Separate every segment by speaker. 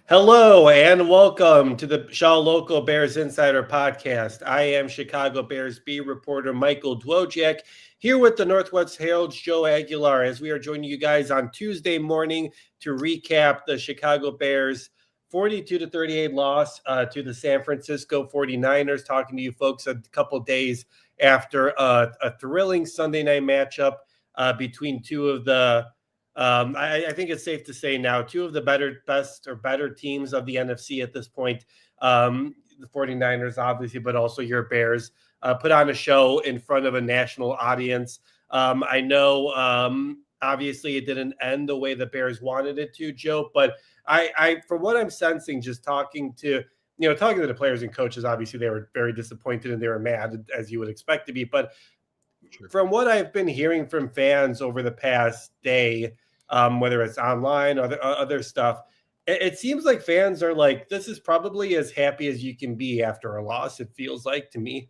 Speaker 1: Hello and welcome to the Shaw Local Bears Insider Podcast. I am Chicago Bears beat reporter Michael Dwojak here with the Northwest Herald's Joe Aguilar as we are joining you guys on Tuesday morning to recap the Chicago Bears 42-38 loss to the San Francisco 49ers. Talking to you folks a couple days after a thrilling Sunday night matchup between two of the I think it's safe to say now two of the better teams of the NFC at this point. The 49ers, obviously, but also your Bears put on a show in front of a national audience. I know, obviously, it didn't end the way the Bears wanted it to, Joe, but from what I'm sensing, just talking to the players and coaches, obviously they were very disappointed and they were mad, as you would expect to be. But from what I've been hearing from fans over the past day, whether it's online or other stuff, it seems like fans are like, this is probably as happy as you can be after a loss, it feels like to me.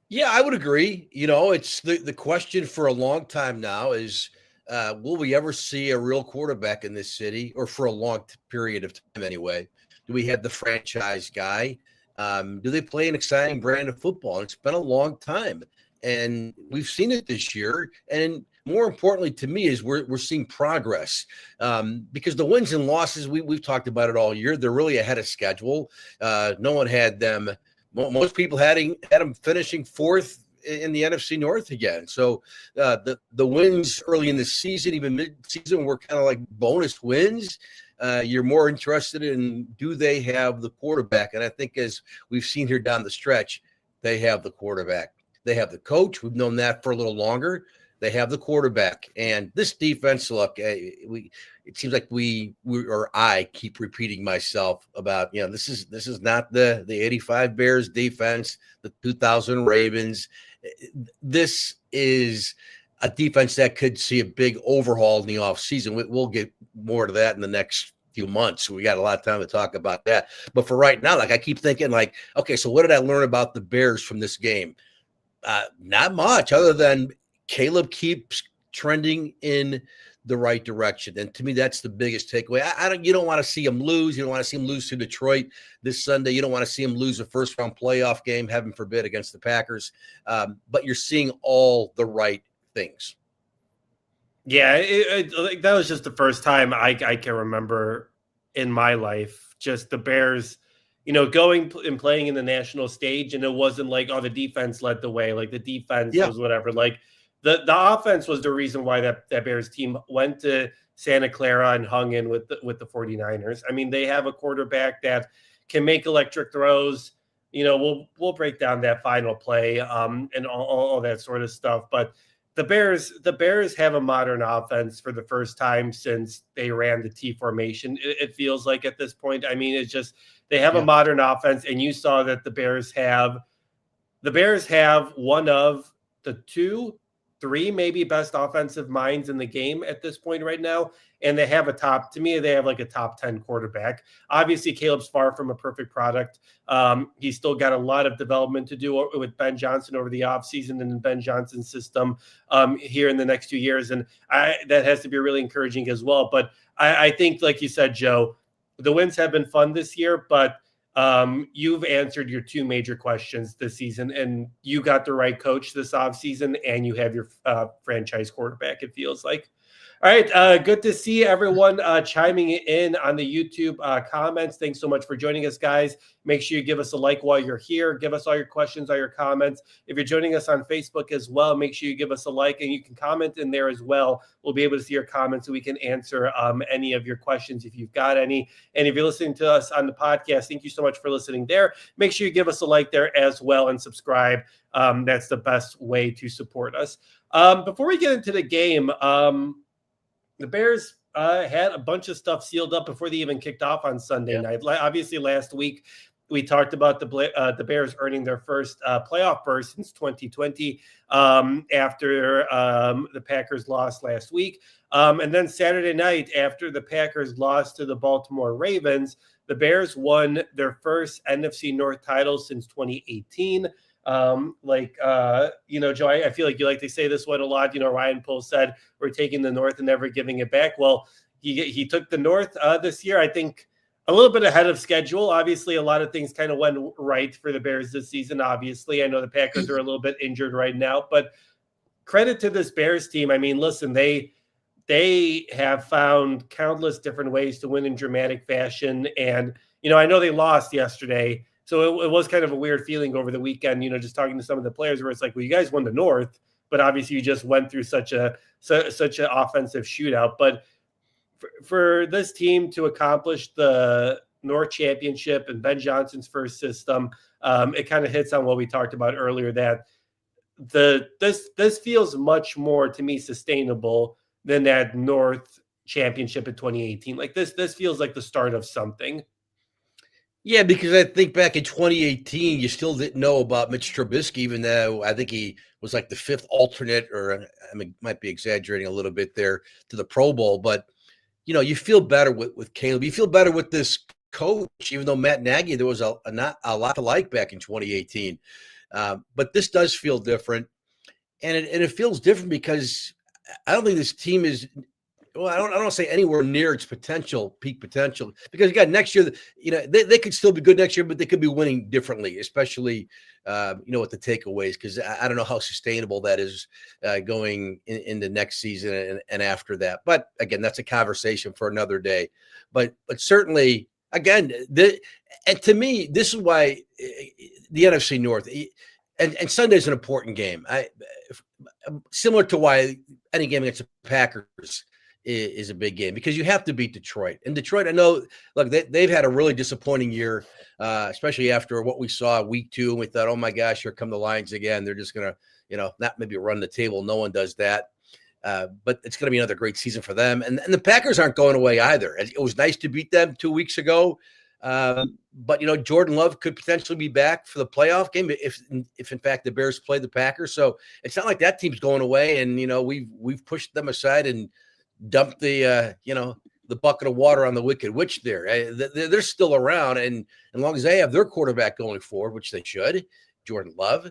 Speaker 2: Yeah, I would agree. It's the question for a long time now is, will we ever see a real quarterback in this city, or for a long period of time anyway? Do we have the franchise guy? Do they play an exciting brand of football? It's been a long time, and we've seen it this year. And more importantly to me is we're seeing progress, because the wins and losses, we've talked about it all year. They're really ahead of schedule. No one had them. Most people had them finishing fourth in the NFC North again. So the wins early in the season, even mid-season, were kind of like bonus wins. You're more interested in, do they have the quarterback? And I think, as we've seen here down the stretch, they have the quarterback. They have the coach. We've known that for a little longer. They have the quarterback. And this defense, look, it seems like I keep repeating myself about, this is not the 85 Bears defense, the 2000 Ravens. This is a defense that could see a big overhaul in the offseason. We'll get more to that in the next few months. We got a lot of time to talk about that. But for right now, I keep thinking, okay, so what did I learn about the Bears from this game? Not much, other than Caleb keeps trending in the right direction. And to me, that's the biggest takeaway. You don't want to see him lose. You don't want to see him lose to Detroit this Sunday. You don't want to see him lose a first-round playoff game, heaven forbid, against the Packers. But you're seeing all the right things.
Speaker 1: Yeah, that was just the first time I can remember in my life, just the Bears, going and playing in the national stage. And it wasn't like, oh, the defense led the way. Like the defense was whatever. Like the offense was the reason why that Bears team went to Santa Clara and hung in with the 49ers. I mean, they have a quarterback that can make electric throws. We'll break down that final play and all that sort of stuff. But the Bears have a modern offense for the first time since they ran the T formation. It feels like at this point. I mean, it's just they have a modern offense, and you saw that the Bears have one of the 2-3 maybe best offensive minds in the game at this point right now. And they have they have like a top 10 quarterback. Obviously, Caleb's far from a perfect product. He's still got a lot of development to do with Ben Johnson over the offseason and Ben Johnson's system here in the next 2 years. And that has to be really encouraging as well. But I think, like you said, Joe, the wins have been fun this year, but you've answered your two major questions this season, and you got the right coach this offseason, and you have your franchise quarterback, it feels like. All right, good to see everyone chiming in on the YouTube comments. Thanks so much for joining us, guys. Make sure you give us a like while you're here. Give us all your questions, all your comments. If you're joining us on Facebook as well, make sure you give us a like, and you can comment in there as well. We'll be able to see your comments so we can answer any of your questions if you've got any. And if you're listening to us on the podcast, thank you so much for listening there. Make sure you give us a like there as well and subscribe. That's the best way to support us. Before we get into the game, the Bears had a bunch of stuff sealed up before they even kicked off on Sunday night. Obviously, last week we talked about the Bears earning their first playoff berth since 2020 after the Packers lost last week. And then Saturday night, after the Packers lost to the Baltimore Ravens, the Bears won their first NFC North title since 2018. Joe, I feel like you like to say this one a lot. Ryan Poles said, we're taking the North and never giving it back. Well, he took the North this year. I think a little bit ahead of schedule. Obviously, a lot of things kind of went right for the Bears this season. Obviously, I know the Packers are a little bit injured right now, but credit to this Bears team. I mean, listen, they have found countless different ways to win in dramatic fashion. And, I know they lost yesterday. So it was kind of a weird feeling over the weekend, just talking to some of the players where it's like, well, you guys won the North, but obviously you just went through such an offensive shootout. But for this team to accomplish the North Championship and Ben Johnson's first system, it kind of hits on what we talked about earlier, that this feels much more to me sustainable than that North Championship in 2018. Like this feels like the start of something.
Speaker 2: Yeah, because I think back in 2018, you still didn't know about Mitch Trubisky, even though I think he was like the fifth alternate, or I mean, might be exaggerating a little bit there, to the Pro Bowl. But, you feel better with Caleb. You feel better with this coach, even though Matt Nagy, there was not a lot to like back in 2018. But this does feel different. And it feels different because I don't think this team is – well, I don't say anywhere near its peak potential, because again, next year, they could still be good next year, but they could be winning differently, especially, with the takeaways, because I don't know how sustainable that is going into next season and after that. But again, that's a conversation for another day. But certainly, again, and to me, this is why the NFC North and Sunday's an important game. Similar to why any game against the Packers is a big game, because you have to beat Detroit. And Detroit, I know, look, they've had a really disappointing year, especially after what we saw week 2. And we thought, oh my gosh, here come the Lions again. They're just going to, not maybe run the table. No one does that. But it's going to be another great season for them. And the Packers aren't going away either. It was nice to beat them 2 weeks ago. But Jordan Love could potentially be back for the playoff game if in fact the Bears play the Packers. So it's not like that team's going away. And we've pushed them aside and dumped the bucket of water on the Wicked Witch there. They're still around, and as long as they have their quarterback going forward, which they should, Jordan Love,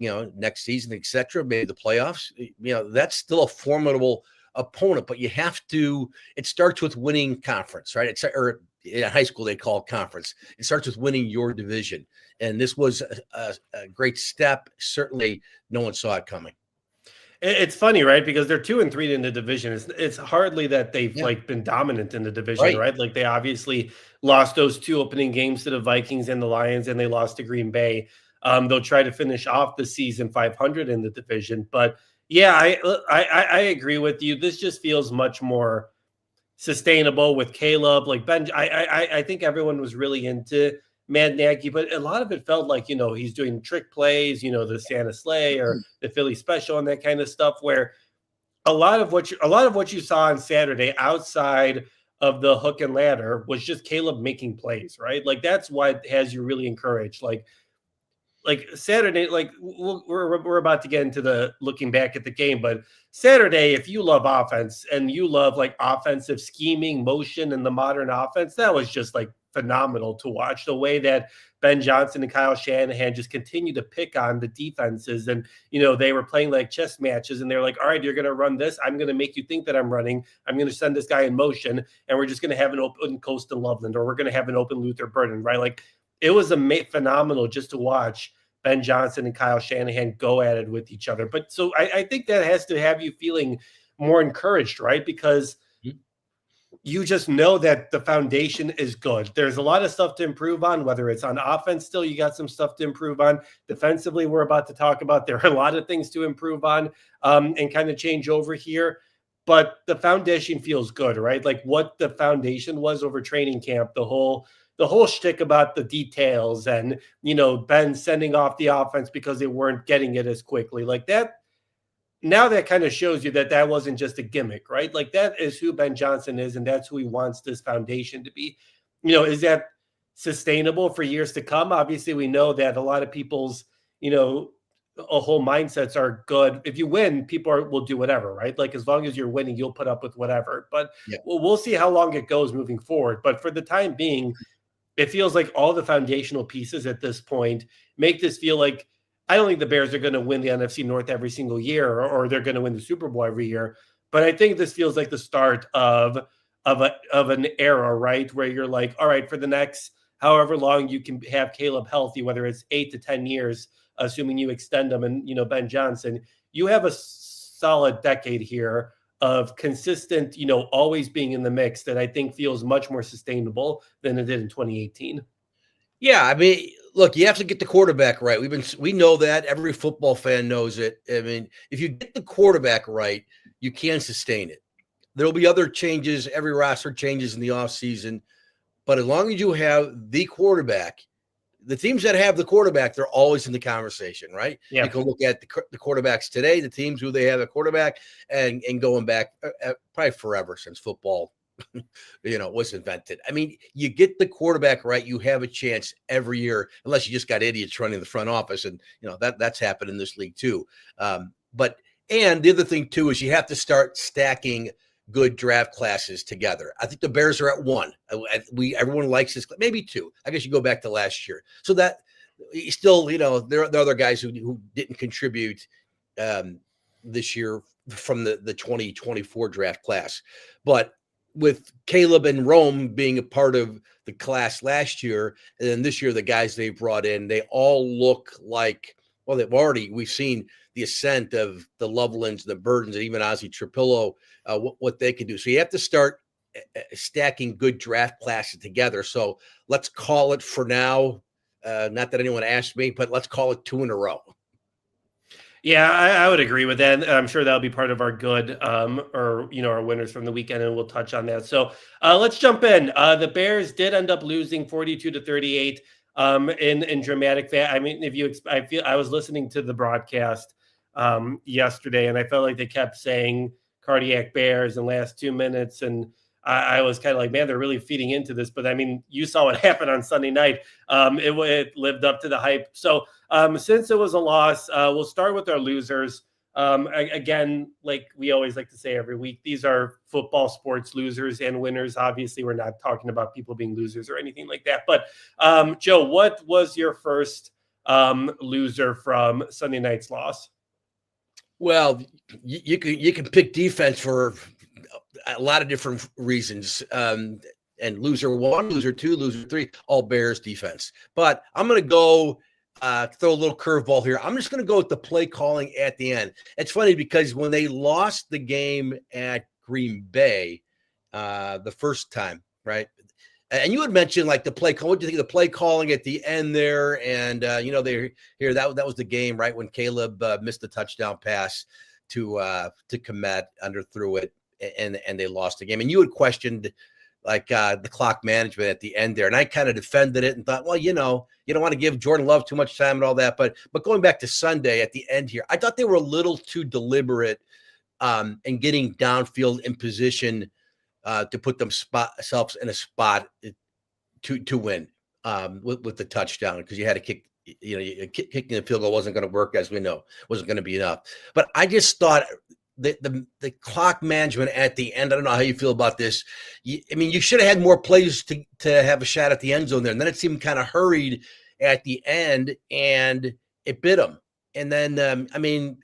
Speaker 2: next season, etc., maybe the playoffs, that's still a formidable opponent. But you have to. It starts with winning conference, right? Or in high school they call it conference. It starts with winning your division, and this was a great step. Certainly, no one saw it coming.
Speaker 1: It's funny, right? Because they're 2-3 in the division. It's hardly that they've been dominant in the division, right? Like they obviously lost those 2 opening games to the Vikings and the Lions, and they lost to Green Bay. They'll try to finish off the season 500 in the division. But yeah, I agree with you. This just feels much more sustainable with Caleb. Like Ben, I think everyone was really into Matt Nagy, but a lot of it felt like, he's doing trick plays, the Santa Sleigh or the Philly Special and that kind of stuff, where a lot of what you saw on Saturday outside of the hook and ladder was just Caleb making plays, right? Like that's what has you really encouraged. Like Saturday, like we're about to get into the looking back at the game, but Saturday, if you love offense and you love like offensive scheming, motion, and the modern offense, that was just like phenomenal to watch. The way that Ben Johnson and Kyle Shanahan just continue to pick on the defenses, and they were playing like chess matches, and they're like, all right, you're going to run this. I'm going to make you think that I'm running. I'm going to send this guy in motion, and we're just going to have an open Coastal Loveland, or we're going to have an open Luther Burden, right? Like it was phenomenal just to watch Ben Johnson and Kyle Shanahan go at it with each other. But so I think that has to have you feeling more encouraged, right? Because you just know that the foundation is good. There's a lot of stuff to improve on, whether it's on offense, still you got some stuff to improve on. Defensively, we're about to talk about, there are a lot of things to improve on and kind of change over here. But the foundation feels good, right? Like what the foundation was over training camp, the whole shtick about the details and, Ben sending off the offense because they weren't getting it as quickly like that. Now that kind of shows you that that wasn't just a gimmick, right? Like that is who Ben Johnson is, and that's who he wants this foundation to be. Is that sustainable for years to come? Obviously, we know that a lot of people's, whole mindsets are good. If you win, people will do whatever, right? Like as long as you're winning, you'll put up with whatever. But we'll see how long it goes moving forward. But for the time being, it feels like all the foundational pieces at this point make this feel like, I don't think the Bears are going to win the NFC North every single year or they're going to win the Super Bowl every year. But I think this feels like the start of of an era, right? Where you're like, all right, for the next however long you can have Caleb healthy, whether it's 8 to 10 years, assuming you extend them, and Ben Johnson, you have a solid decade here of consistent, always being in the mix that I think feels much more sustainable than it did in 2018.
Speaker 2: Yeah, I mean, look, you have to get the quarterback right. We know that. Every football fan knows it. I mean, if you get the quarterback right, you can sustain it. There'll be other changes. Every roster changes in the offseason. But as long as you have the quarterback, the teams that have the quarterback, they're always in the conversation, right?
Speaker 1: Yeah.
Speaker 2: You can look at the quarterbacks today, the teams who they have a quarterback, and going back probably forever since football was invented. I mean, you get the quarterback right, you have a chance every year, unless you just got idiots running the front office, and that's happened in this league too. And the other thing too is you have to start stacking good draft classes together. I think the Bears are at one. Everyone likes this, maybe two. I guess you go back to last year. So that still, there are other guys who didn't contribute this year from the 2024 draft class, but with Caleb and Rome being a part of the class last year, and then this year, the guys they brought in, they all look like, well, we've seen the ascent of the Lovelands, the Burdens, and even Ozzie Trapillo, what they can do. So you have to start stacking good draft classes together. So let's call it for now, not that anyone asked me, but let's call it 2 in a row.
Speaker 1: Yeah, I would agree with that. I'm sure that'll be part of our good, or our winners from the weekend, and we'll touch on that. So let's jump in. The Bears did end up losing 42-38 in dramatic fashion. I mean, I was listening to the broadcast yesterday, and I felt like they kept saying "cardiac Bears" in the last 2 minutes, and I was kind of like, man, they're really feeding into this. But I mean, you saw what happened on Sunday night. It lived up to the hype. So since it was a loss, we'll start with our losers. Again, like we always like to say every week, these are football sports losers and winners. Obviously, we're not talking about people being losers or anything like that. But Joe, what was your first loser from Sunday night's loss?
Speaker 2: Well, you can pick defense for a lot of different reasons. And loser 1, loser 2, loser 3, all Bears defense. But I'm going to go throw a little curveball here. I'm just going to go with the play calling at the end. It's funny because when they lost the game at Green Bay the first time, right? And you had mentioned like the play call. What do you think of the play calling at the end there? And they here that was the game, right, when Caleb missed the touchdown pass to Komet, underthrew it, and they lost the game. And you had questioned like the clock management at the end there, and I kind of defended it and thought, well, you don't want to give Jordan Love too much time and all that. But going back to Sunday at the end here, I thought they were a little too deliberate in getting downfield in position to put themselves in a spot to win with the touchdown, because you had to kick. Kicking the field goal wasn't going to work, as we know, wasn't going to be enough. But I just thought the clock management at the end, I don't know how you feel about this. You should have had more plays to have a shot at the end zone there. And then it seemed kind of hurried at the end, and it bit them. And then,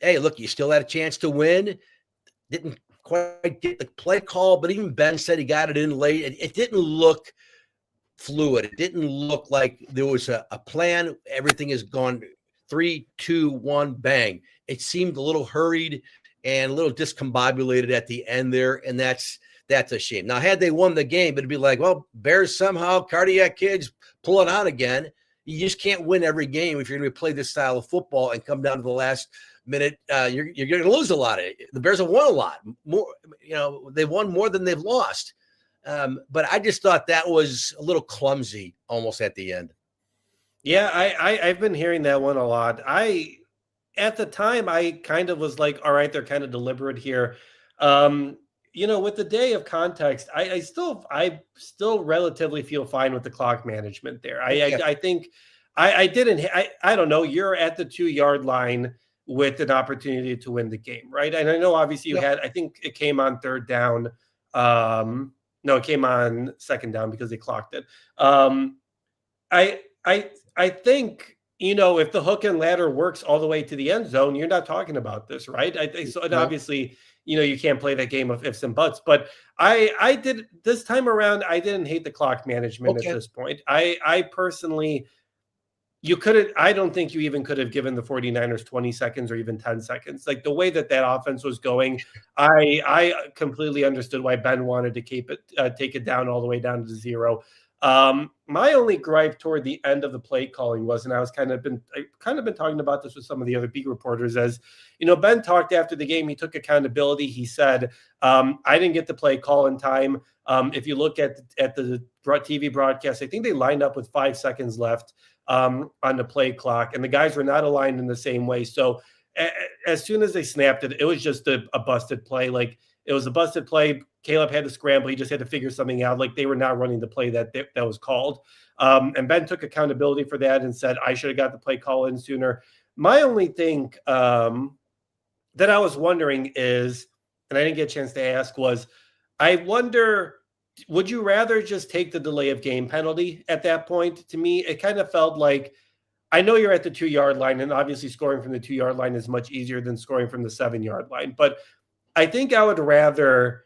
Speaker 2: hey, look, you still had a chance to win. Didn't quite get the play call, but even Ben said he got it in late. It didn't look fluid. It didn't look like there was a plan. Everything has gone 3, 2, 1, bang. It seemed a little hurried and a little discombobulated at the end there, and that's a shame. Now, had they won the game, it'd be like, well, Bears somehow, cardiac kids, pull it out again. You just can't win every game if you're going to play this style of football and come down to the last minute. You're going to lose a lot. The Bears have won a lot more. They've won more than they've lost. But I just thought that was a little clumsy almost at the end.
Speaker 1: Yeah, I've been hearing that one a lot. At the time, I kind of was like, all right, they're kind of deliberate here. With the day of context, I still relatively feel fine with the clock management there. I think I don't know. You're at the 2-yard line with an opportunity to win the game, right? And I know obviously you had, I think it came on 3rd down. No, it came on 2nd down because they clocked it. I think, if the hook and ladder works all the way to the end zone, you're not talking about this, right? I think so. And obviously, you can't play that game of ifs and buts. But I did this time around. I didn't hate the clock management at
Speaker 2: Okay.
Speaker 1: this point. I personally, I don't think you even could have given the 49ers 20 seconds or even 10 seconds. Like the way that offense was going, I completely understood why Ben wanted to take it down all the way down to 0. My only gripe toward the end of the play calling was, and I kind of been talking about this with some of the other beat reporters, as Ben talked after the game. He took accountability. He said, I didn't get the play call in time. If you look at the TV broadcast, I think they lined up with 5 seconds left on the play clock, and the guys were not aligned in the same way. So as soon as they snapped it, it was just a busted play. Like it was a busted play. Caleb had to scramble. He just had to figure something out. Like they were not running the play that was called. And Ben took accountability for that and said, I should have got the play call in sooner. My only thing that I was wondering is, and I didn't get a chance to ask, was I wonder, would you rather just take the delay of game penalty at that point? To me, it kind of felt like, I know you're at the 2-yard line, and obviously scoring from the 2-yard line is much easier than scoring from the 7-yard line. But I think I would rather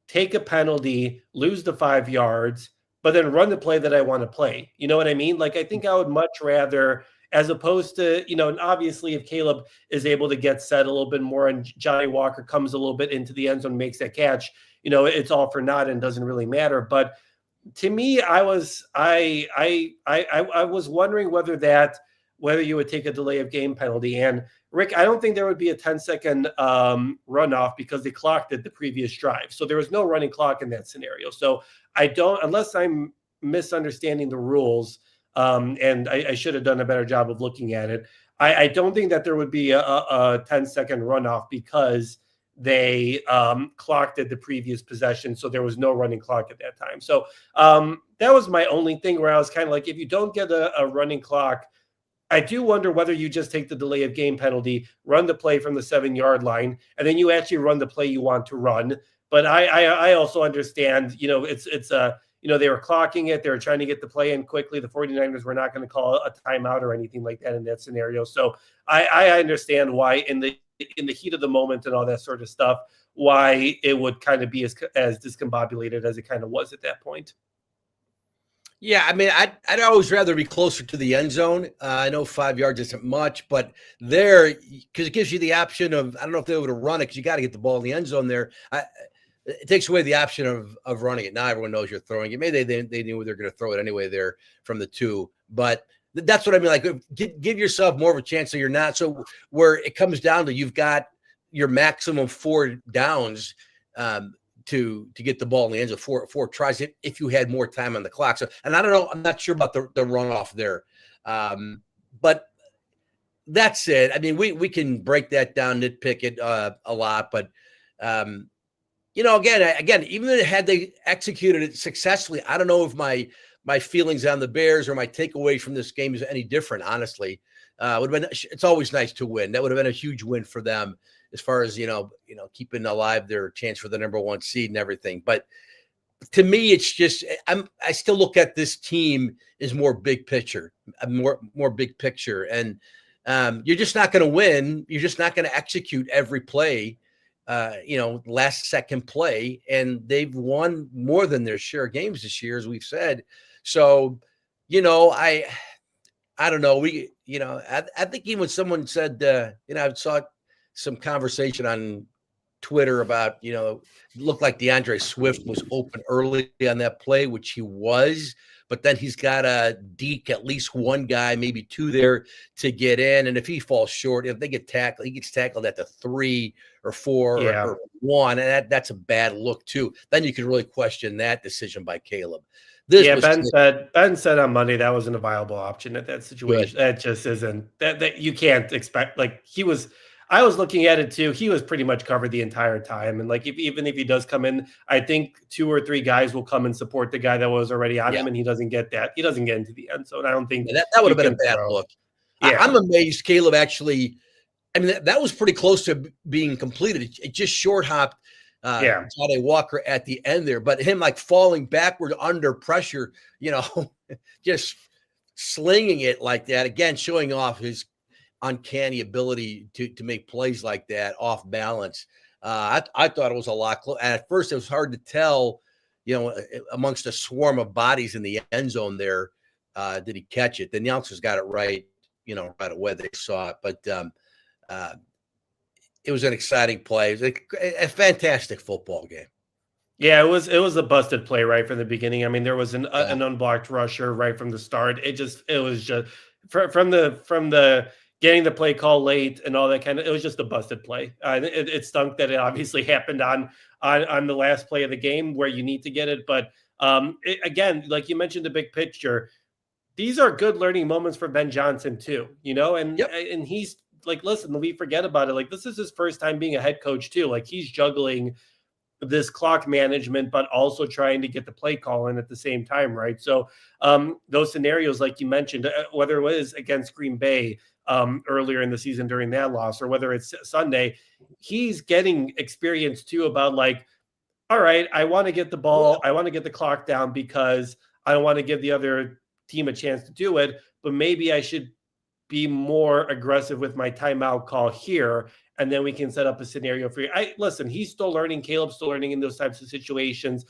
Speaker 1: take a penalty, lose the 5 yards, but then run the play that I want to play. You know what I mean? Like, I think I would much rather, as opposed to, and obviously if Caleb is able to get set a little bit more and Johnny Walker comes a little bit into the end zone, makes that catch, it's all for naught and doesn't really matter. But to me, I was wondering whether you would take a delay of game penalty. And Rick, I don't think there would be a 10-second runoff because they clocked it the previous drive. So there was no running clock in that scenario. So I don't, unless I'm misunderstanding the rules, and I should have done a better job of looking at it. I don't think that there would be a 10-second runoff because they clocked at the previous possession. So there was no running clock at that time. So that was my only thing where I was kind of like, if you don't get a running clock, I do wonder whether you just take the delay of game penalty, run the play from the 7-yard line, and then you actually run the play you want to run. But I also understand, they were clocking it. They were trying to get the play in quickly. The 49ers were not going to call a timeout or anything like that in that scenario. So I understand why in the heat of the moment and all that sort of stuff, why it would kind of be as discombobulated as it kind of was at that point.
Speaker 2: Yeah, I mean, I'd always rather be closer to the end zone. I know 5 yards isn't much, but there, because it gives you the option of, I don't know if they would have run it because you got to get the ball in the end zone there. It takes away the option of running it. Now everyone knows you're throwing it. Maybe they knew they're going to throw it anyway there from the 2. But that's what I mean. Like, give yourself more of a chance so you're not. So where it comes down to, you've got your maximum 4 downs to get the ball in the end zone, 4 tries if you had more time on the clock. So, and I don't know, I'm not sure about the runoff there. But that's it. I mean, we can break that down, nitpick it a lot, but again, even had they executed it successfully, I don't know if my feelings on the Bears or my takeaway from this game is any different, honestly. It's always nice to win. That would have been a huge win for them as far as, keeping alive their chance for the number 1 seed and everything. But to me, it's just, I still look at this team as more big picture, more big picture. And you're just not going to win. You're just not going to execute every play, last second play. And they've won more than their share of games this year, as we've said. So, I don't know. I think even when someone said, I saw some conversation on Twitter about, it looked like DeAndre Swift was open early on that play, which he was, but then he's got to deke at least 1 guy, maybe 2 there to get in. And if he falls short, if they get tackled, he gets tackled at the 3 or 4 or 1, and that's a bad look too. Then you can really question that decision by Caleb.
Speaker 1: Ben said on Monday that wasn't a viable option at that situation.
Speaker 2: Good.
Speaker 1: That just isn't that you can't expect. Like I was looking at it too. He was pretty much covered the entire time. And like, even if he does come in, I think 2 or 3 guys will come and support the guy that was already on him, and he doesn't get that. He doesn't get into the end zone. I don't think
Speaker 2: that would have been a bad look. Yeah. I'm amazed Caleb actually. I mean, that was pretty close to being completed. It just short hopped Johnny Walker at the end there, but him like falling backward under pressure, just slinging it like that, again, showing off his uncanny ability to make plays like that off balance. I thought it was a lot closer. At first, it was hard to tell, amongst a swarm of bodies in the end zone there, did he catch it? The announcers got it right, right away. They saw it. But it was an exciting play. It was a fantastic football game.
Speaker 1: Yeah, it was a busted play right from the beginning. I mean, there was an
Speaker 2: Yeah.
Speaker 1: unblocked rusher right from the start. It was just from the getting the play call late and all that kind of. It was just a busted play. It stunk that it obviously happened on the last play of the game where you need to get it. But again, like you mentioned, the big picture. These are good learning moments for Ben Johnson too. And
Speaker 2: Yep.
Speaker 1: and he's like, listen, we forget about it. Like this is his first time being a head coach too. Like he's juggling this clock management, but also trying to get the play call in at the same time, right? So those scenarios, like you mentioned, whether it was against Green Bay earlier in the season during that loss, or whether it's Sunday, he's getting experience too about like, all right, I want to get the ball, I want to get the clock down because I don't want to give the other team a chance to do it, but maybe I should be more aggressive with my timeout call here, and then we can set up a scenario for you. Listen, he's still learning. Caleb's still learning in those types of situations.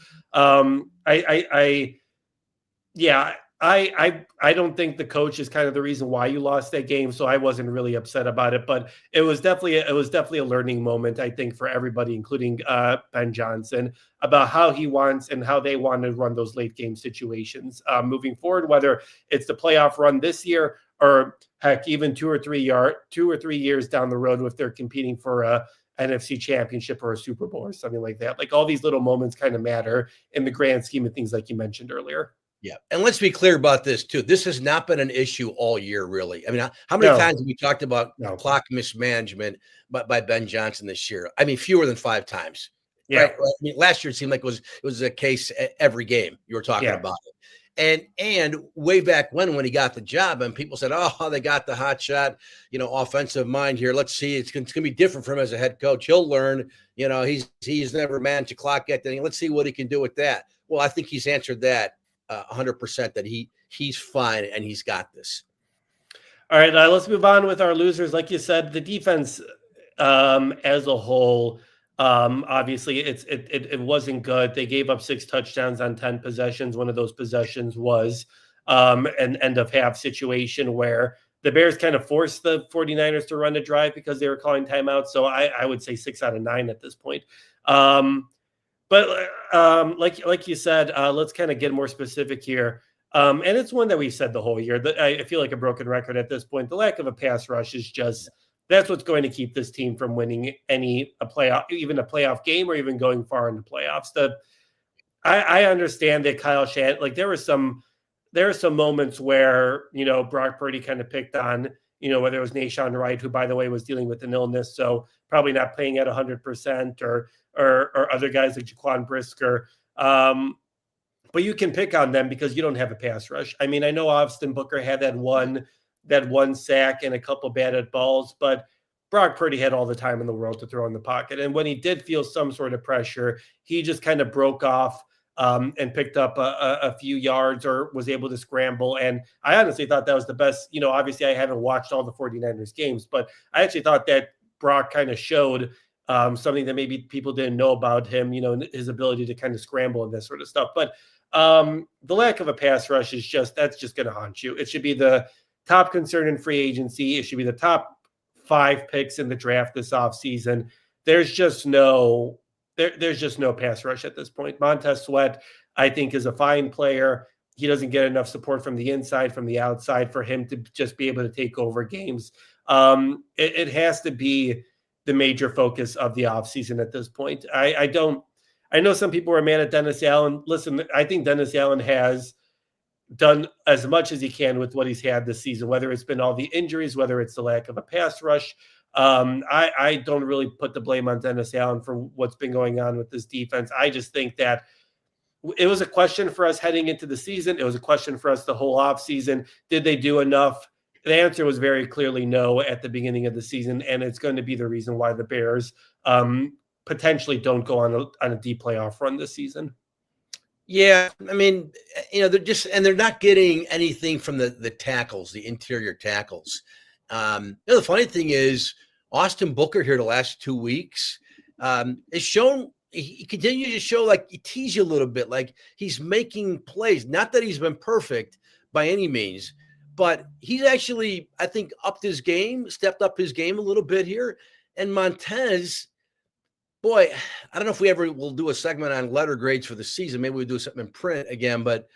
Speaker 1: Yeah, I don't think the coach is kind of the reason why you lost that game, so I wasn't really upset about it. But it was definitely a learning moment, I think, for everybody, including Ben Johnson, about how he wants and how they want to run those late game situations moving forward. Whether it's the playoff run this year, or heck, even 2 or 3 years down the road, if they're competing for a NFC championship or a Super Bowl or something like that. Like all these little moments kind of matter in the grand scheme of things, like you mentioned earlier.
Speaker 2: Yeah. And let's be clear about this too. This has not been an issue all year, really. I mean, how many times have we talked about clock mismanagement by Ben Johnson this year? I mean, fewer than 5 times.
Speaker 1: Yeah.
Speaker 2: Right? I mean, last year it seemed like it was a case every game you were talking about it. And way back when he got the job, and people said, "Oh, they got the hot shot, offensive mind here. Let's see, it's going to be different for him as a head coach. He'll learn. He's never managed a clock yet. Let's see what he can do with that." Well, I think he's answered that 100%. That he's fine and he's got this.
Speaker 1: All right, let's move on with our losers. Like you said, the defense as a whole. Obviously, it wasn't good. They gave up 6 touchdowns on 10 possessions. One of those possessions was an end of half situation where the Bears kind of forced the 49ers to run a drive because they were calling timeouts. So I would say 6 out of 9 at this point. But like you said, let's kind of get more specific here. And it's one that we've said the whole year. I feel like a broken record at this point. The lack of a pass rush is just – that's what's going to keep this team from winning a playoff game, or even going far into playoffs. I understand that Kyle Shanahan, like there are some moments where, Brock Purdy kind of picked on, whether it was Nahshon Wright, who, by the way, was dealing with an illness, so probably not playing at 100%, or other guys like Jaquan Brisker. But you can pick on them because you don't have a pass rush. I mean, I know Austin Booker had that one sack and a couple batted balls, but Brock Purdy had all the time in the world to throw in the pocket. And when he did feel some sort of pressure, he just kind of broke off and picked up a few yards, or was able to scramble. And I honestly thought that was the best. Obviously I haven't watched all the 49ers games, but I actually thought that Brock kind of showed something that maybe people didn't know about him, his ability to kind of scramble and this sort of stuff. But the lack of a pass rush that's just going to haunt you. It should be the top concern in free agency. It should be the top 5 picks in the draft this offseason. There's just no pass rush at this point. Montez Sweat, I think, is a fine player. He doesn't get enough support from the inside, from the outside, for him to just be able to take over games. It has to be the major focus of the offseason at this point. I know some people are mad at Dennis Allen. Listen, I think Dennis Allen has done as much as he can with what he's had this season, whether it's been all the injuries, whether it's the lack of a pass rush. I don't really put the blame on Dennis Allen for what's been going on with this defense. I just think that it was a question for us heading into the season. It was a question for us the whole offseason. Did they do enough? The answer was very clearly no at the beginning of the season, and it's going to be the reason why the Bears potentially don't go on a deep playoff run this season.
Speaker 2: Yeah, I mean, they're not getting anything from the tackles, the interior tackles. The funny thing is, Austin Booker here the last 2 weeks It's shown. He continues to show, like, he tease you a little bit, like he's making plays. Not that he's been perfect by any means, but he's actually, I think, stepped up his game a little bit here. And Montez, boy, I don't know if we ever will do a segment on letter grades for the season. Maybe we'll do something in print again. But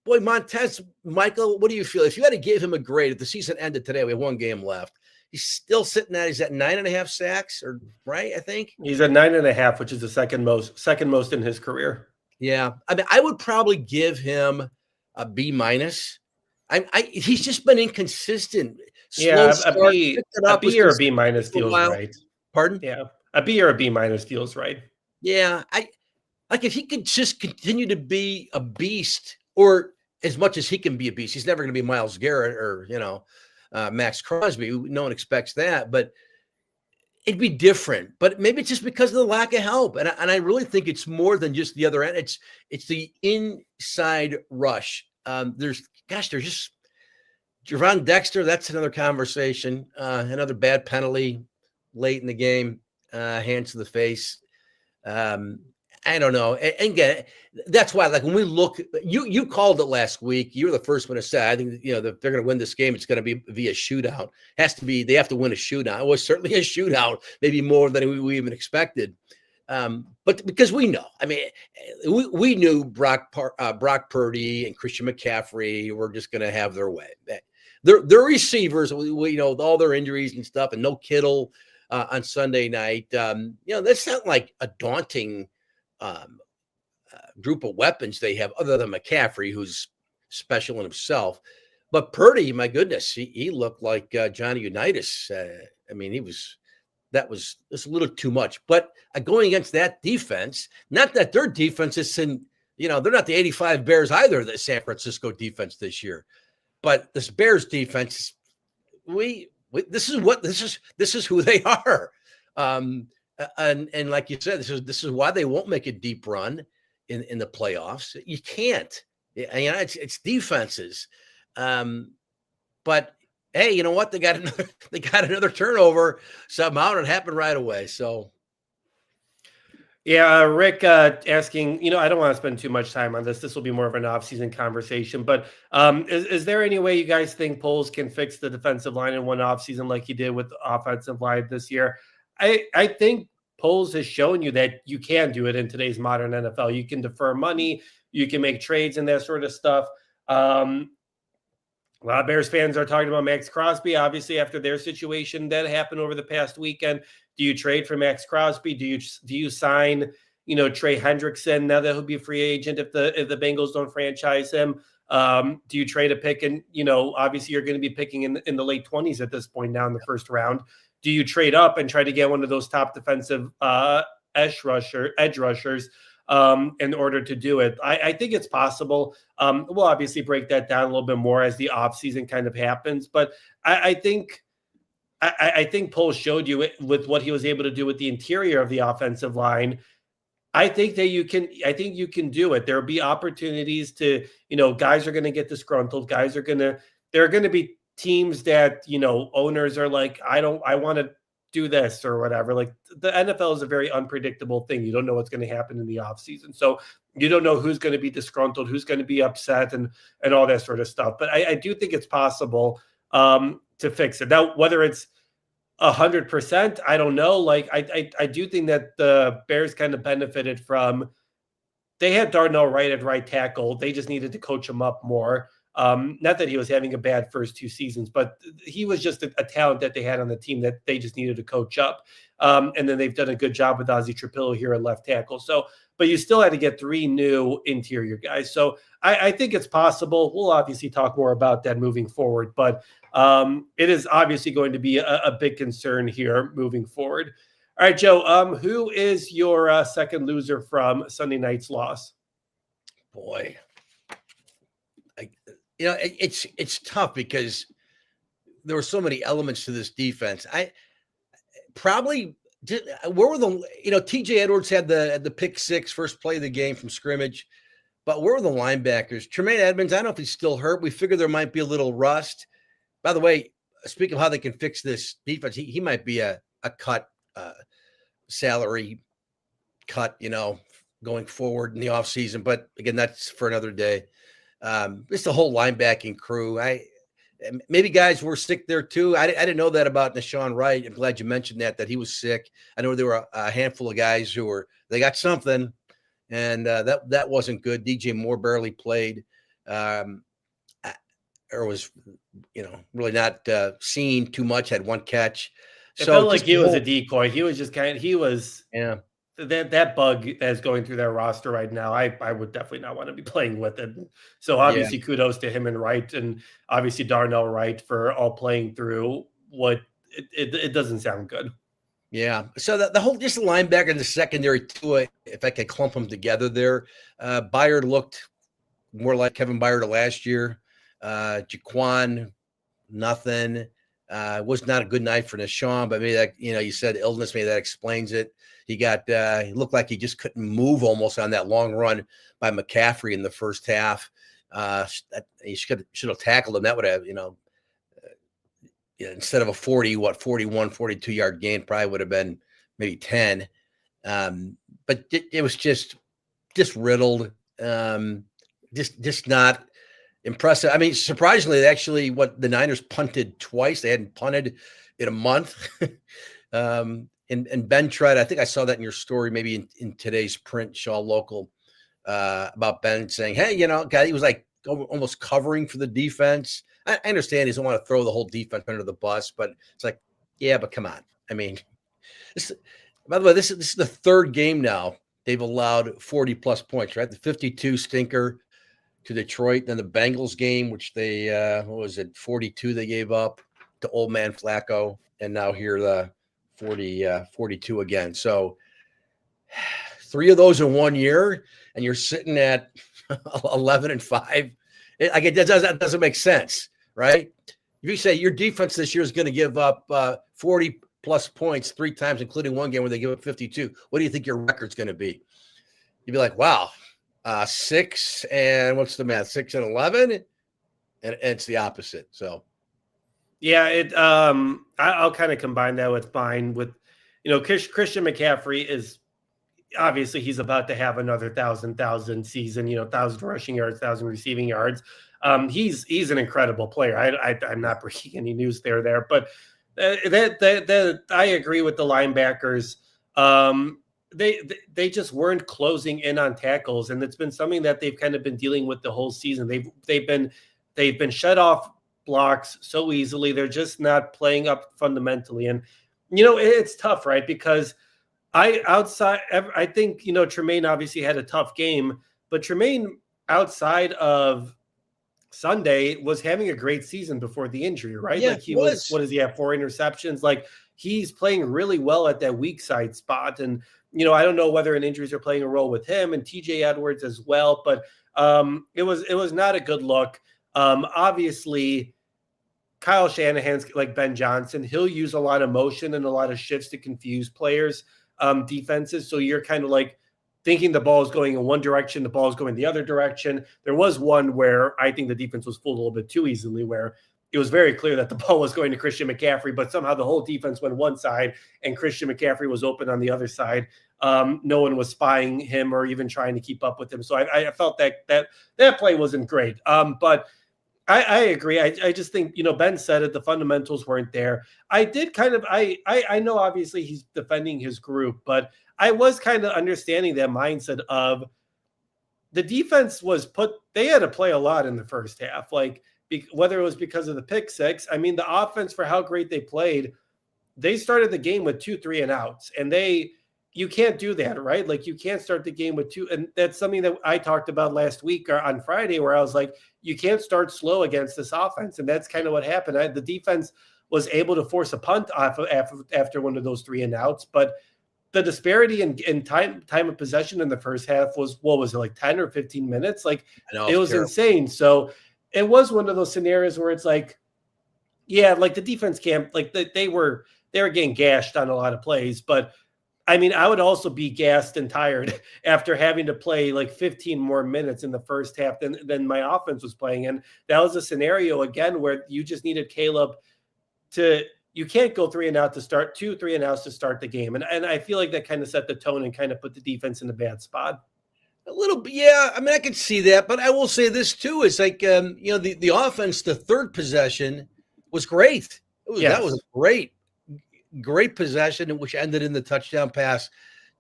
Speaker 2: boy, Montez, Michael, what do you feel? If you had to give him a grade, if the season ended today, we have one game left. He's still sitting he's at 9.5 sacks, or right? I think
Speaker 1: he's at 9.5, which is the second most in his career.
Speaker 2: Yeah, I mean, I would probably give him a B minus. He's just been inconsistent.
Speaker 1: Slow start, a B or a B minus feels right.
Speaker 2: Pardon?
Speaker 1: Yeah, a B or a B minus feels right.
Speaker 2: Yeah, like if he could just continue to be a beast, or as much as he can be a beast. He's never going to be Myles Garrett or Max Crosby. No one expects that, but it'd be different. But maybe it's just because of the lack of help, and I really think it's more than just the other end. It's the inside rush. There's just Javon Dexter. That's another conversation. Another bad penalty late in the game, hands to the face. I don't know. And again, that's why, like, when we look, you called it last week. You were the first one to say, I think, if they're going to win this game, it's going to be via shootout. They have to win a shootout. It was certainly a shootout, maybe more than we even expected. But because we know, I mean, we knew Brock Purdy and Christian McCaffrey were just going to have their way. Their receivers, we all their injuries and stuff, and no Kittle on Sunday night. That's not like a daunting group of weapons they have, other than McCaffrey, who's special in himself. But Purdy, my goodness, he looked like Johnny Unitas. I mean, that was a little too much. But going against that defense, not that their defense is they're not the 85 Bears either, the San Francisco defense this year. But this Bears defense, this is who they are. And like you said, this is why they won't make a deep run in the playoffs. You can't. It's defenses. But hey, you know what? They got another turnover somehow, and it happened right away. So,
Speaker 1: yeah, Rick asking, I don't want to spend too much time on this. This will be more of an off-season conversation. But is there any way you guys think Poles can fix the defensive line in one off-season like he did with the offensive line this year? I think Poles has shown you that you can do it in today's modern NFL. You can defer money, you can make trades and that sort of stuff. A lot of Bears fans are talking about Max Crosby, obviously, after their situation that happened over the past weekend. Do you trade for Max Crosby? Do you sign, Trey Hendrickson now that he'll be a free agent if the Bengals don't franchise him? Do you trade a pick? And, obviously you're going to be picking in the late 20s at this point now in the first round. Do you trade up and try to get one of those top defensive edge rushers in order to do it? I think it's possible. We'll obviously break that down a little bit more as the offseason kind of happens. But I think Poles showed you with what he was able to do with the interior of the offensive line. I think you can do it. There'll be opportunities to, guys are going to get disgruntled. There are going to be teams that, owners are like, I want to do this or whatever. Like, the NFL is a very unpredictable thing. You don't know what's going to happen in the offseason. So you don't know who's going to be disgruntled, who's going to be upset and all that sort of stuff. But I do think it's possible to fix it. Now, whether it's 100%, I don't know. Like, I do think that the Bears kind of benefited from, they had Darnell Wright at right tackle. They just needed to coach him up more. Not that he was having a bad first two seasons, but he was just a talent that they had on the team that they just needed to coach up. And then they've done a good job with Ozzie Trapillo here at left tackle. So, but you still had to get 3 new interior guys. So I think it's possible. We'll obviously talk more about that moving forward, but it is obviously going to be a big concern here moving forward. All right, Joe, who is your second loser from Sunday night's loss?
Speaker 2: Boy. It's tough because there were so many elements to this defense. I probably did. Where were the TJ Edwards had the pick 6 first play of the game from scrimmage, but where were the linebackers? Tremaine Edmonds, I don't know if he's still hurt. We figured there might be a little rust. By the way, speaking of how they can fix this defense, he might be a cut salary cut, going forward in the offseason. But again, that's for another day. Just the whole linebacking crew. Maybe guys were sick there too. I didn't know that about Nashawn Wright. I'm glad you mentioned that he was sick. I know there were a handful of guys they got something, and that wasn't good. DJ Moore barely played, or was really not seen too much. Had one catch.
Speaker 1: It felt like he was a decoy. He was just
Speaker 2: yeah.
Speaker 1: That bug that's going through their roster right now, I would definitely not want to be playing with it. So obviously kudos to him and Wright, and obviously Darnell Wright for all playing through what it doesn't sound good.
Speaker 2: Yeah. So the whole, just the linebacker and the secondary too, if I could clump them together there, Byard looked more like Kevin Byard last year. Jaquan, nothing. Was not a good night for Nashawn, but maybe that, you said illness, maybe that explains it. He looked like he just couldn't move almost on that long run by McCaffrey in the first half. He should have tackled him. That would have, instead of a 41, 42 yard gain, probably would have been maybe 10. But it was just riddled. Just not impressive. I mean, surprisingly, actually, the Niners punted twice. They hadn't punted in a month. And Ben tried, I think I saw that in your story, maybe in today's print, Shaw Local, about Ben saying, hey, guy, he was like almost covering for the defense. I understand he doesn't want to throw the whole defense under the bus, but it's like, yeah, but come on. I mean, by the way, this is the third game now they've allowed 40-plus points, right? The 52 stinker to Detroit, then the Bengals game, which they, 42 they gave up to old man Flacco, and now here the 42 again. So 3 of those in 1 year, and you're sitting at 11-5. That doesn't make sense, right? If you say your defense this year is going to give up 40-plus points 3 times, including one game where they give up 52, what do you think your record's going to be? You'd be like, wow, 6 and what's the math? 6 and 11, and it's the opposite. So.
Speaker 1: Yeah, I'll kind of combine that with mine with, Christian McCaffrey is obviously he's about to have another 1,000 season, 1,000 rushing yards, 1,000 receiving yards. He's an incredible player. I'm not breaking any news there, but that I agree with the linebackers. They just weren't closing in on tackles, and it's been something that they've kind of been dealing with the whole season. They've been shut off blocks so easily. They're just not playing up fundamentally. And, it's tough, right? Because I think, Tremaine obviously had a tough game, but Tremaine outside of Sunday was having a great season before the injury, right?
Speaker 2: Yeah,
Speaker 1: like he was, what does he have? 4 interceptions. Like he's playing really well at that weak side spot. And, I don't know whether injuries are playing a role with him and TJ Edwards as well, but it was not a good look. Obviously, Kyle Shanahan's like Ben Johnson. He'll use a lot of motion and a lot of shifts to confuse players, defenses. So you're kind of like thinking the ball is going in one direction, the ball is going the other direction. There was one where I think the defense was fooled a little bit too easily, where it was very clear that the ball was going to Christian McCaffrey, but somehow the whole defense went one side and Christian McCaffrey was open on the other side. No one was spying him or even trying to keep up with him. So I felt that play wasn't great. But I agree. I just think, Ben said it, the fundamentals weren't there. I did kind of, I know obviously he's defending his group, but I was kind of understanding that mindset of the defense they had to play a lot in the first half, like whether it was because of the pick six. I mean, the offense, for how great they played, they started the game with 2 3 and outs, and you can't do that, right? Like you can't start the game with 2. And that's something that I talked about last week or on Friday, where I was like, you can't start slow against this offense. And that's kind of what happened. The defense was able to force a punt off after one of those 3 and outs, but the disparity in time of possession in the first half was, what was it, like 10 or 15 minutes? Like it was insane. So it was one of those scenarios where it's like, yeah, like the defense can't, like they were getting gashed on a lot of plays, but I mean, I would also be gassed and tired after having to play like 15 more minutes in the first half than my offense was playing. And that was a scenario, again, where you just needed Caleb to, you can't go 3 and out to start 3 and outs to start the game. And I feel like that kind of set the tone and kind of put the defense in a bad spot.
Speaker 2: A little bit, yeah. I mean, I can see that, but I will say this too: is like the offense, the third possession was great. That was a great possession, which ended in the touchdown pass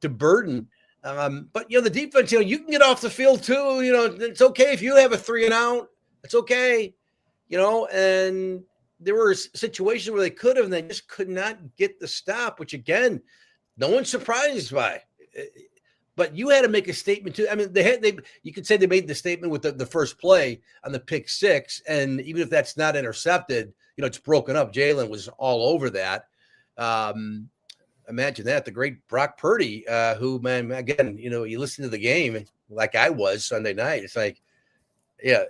Speaker 2: to Burton. But the defense, you can get off the field too. It's okay if you have a 3 and out. It's okay, And there were situations where they could have, and they just could not get the stop. Which again, no one's surprised by. But you had to make a statement too. I mean, you could say they made the statement with the first play on the pick 6, and even if that's not intercepted, it's broken up. Jalen was all over that. Imagine that. The great Brock Purdy, who, man, again, you listen to the game like I was Sunday night. It's like, yeah,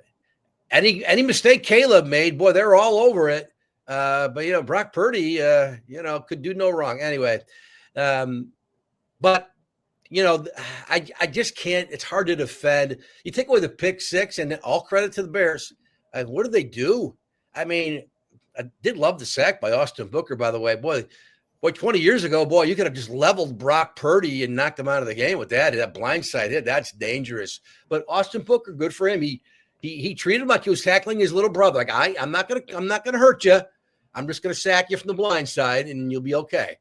Speaker 2: any mistake Caleb made, boy, they're all over it. But Brock Purdy, could do no wrong. Anyway, but. I just can't. It's hard to defend. You take away the pick 6, and all credit to the Bears. What did they do? I mean, I did love the sack by Austin Booker, by the way. Boy, 20 years ago, you could have just leveled Brock Purdy and knocked him out of the game with that blindside hit. That's dangerous. But Austin Booker, good for him. He treated him like he was tackling his little brother. Like I'm not gonna hurt you. I'm just gonna sack you from the blind side, and you'll be okay.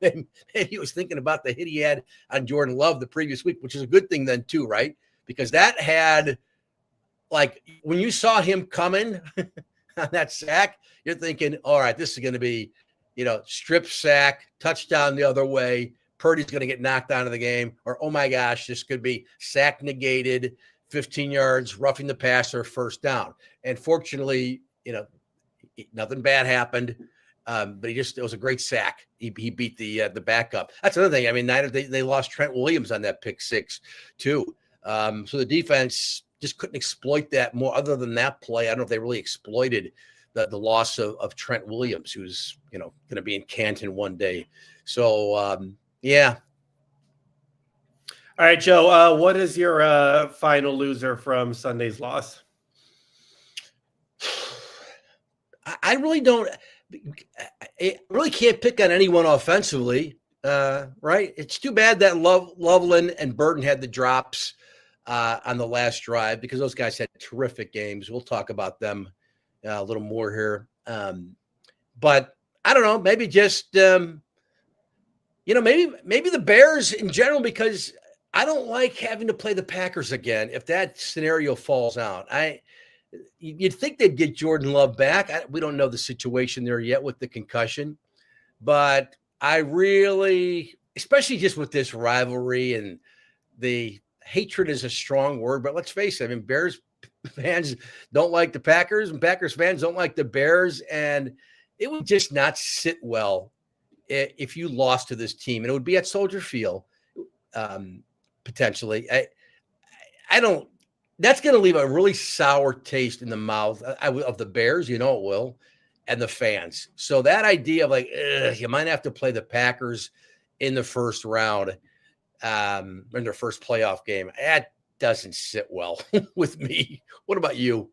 Speaker 2: Maybe he was thinking about the hit he had on Jordan Love the previous week, which is a good thing then too, right? Because that had, like, when you saw him coming on that sack, you're thinking, all right, this is going to be, strip sack, touchdown the other way. Purdy's going to get knocked out of the game, or, oh my gosh, this could be sack negated, 15 yards, roughing the passer, first down. And fortunately, nothing bad happened. But it was a great sack. He beat the backup. That's another thing. I mean, they lost Trent Williams on that pick 6 too. So the defense just couldn't exploit that more. Other than that play, I don't know if they really exploited the loss of Trent Williams, who's going to be in Canton one day. So yeah.
Speaker 1: All right, Joe. What is your final loser from Sunday's loss?
Speaker 2: I really don't. I really can't pick on anyone offensively, right? It's too bad that Loveland and Burton had the drops on the last drive, because those guys had terrific games. We'll talk about them a little more here. But I don't know, maybe just, maybe the Bears in general, because I don't like having to play the Packers again if that scenario falls out. You'd think they'd get Jordan Love back. We don't know the situation there yet with the concussion, but I really, especially just with this rivalry, and the hatred is a strong word, but let's face it. I mean, Bears fans don't like the Packers, and Packers fans don't like the Bears, and it would just not sit well if you lost to this team, and it would be at Soldier Field, potentially. I don't. That's going to leave a really sour taste in the mouth of the Bears, it will, and the fans. So that idea of you might have to play the Packers in the first round, in their first playoff game, that doesn't sit well with me. What about you?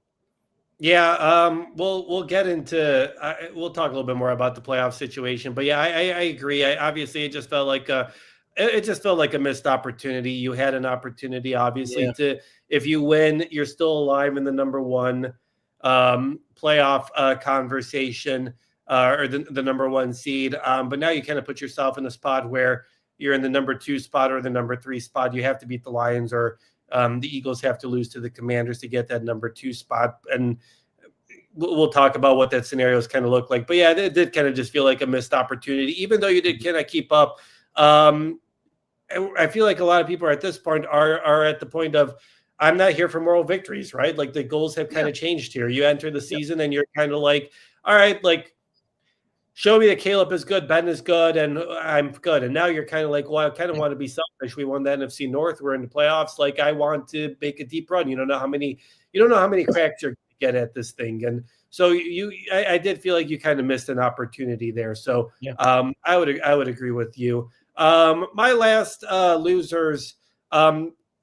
Speaker 1: Yeah, we'll get into. We'll talk a little bit more about the playoff situation, but yeah, I agree. Obviously, it just felt like a missed opportunity. You had an opportunity, obviously, to, if you win, you're still alive in the number 1 playoff conversation, or the number 1 seed. But now you kind of put yourself in a spot where you're in the number 2 spot or the number 3 spot. You have to beat the Lions, or the Eagles have to lose to the Commanders to get that number 2 spot. And we'll talk about what that scenarios kind of look like. But yeah, it did kind of just feel like a missed opportunity, even though you did kind of keep up. I feel like a lot of people at this point are at the point of, I'm not here for moral victories, right? Like, the goals have kind of changed here. You enter the season and you're kind of like, all right, like, show me that Caleb is good, Ben is good, and I'm good. And now you're kind of like, well, I kind of want to be selfish. We won the NFC North. We're in the playoffs. Like, I want to make a deep run. You don't know how many cracks you're going to get at this thing. And so I did feel like you kind of missed an opportunity there. So I would agree with you. My last losers,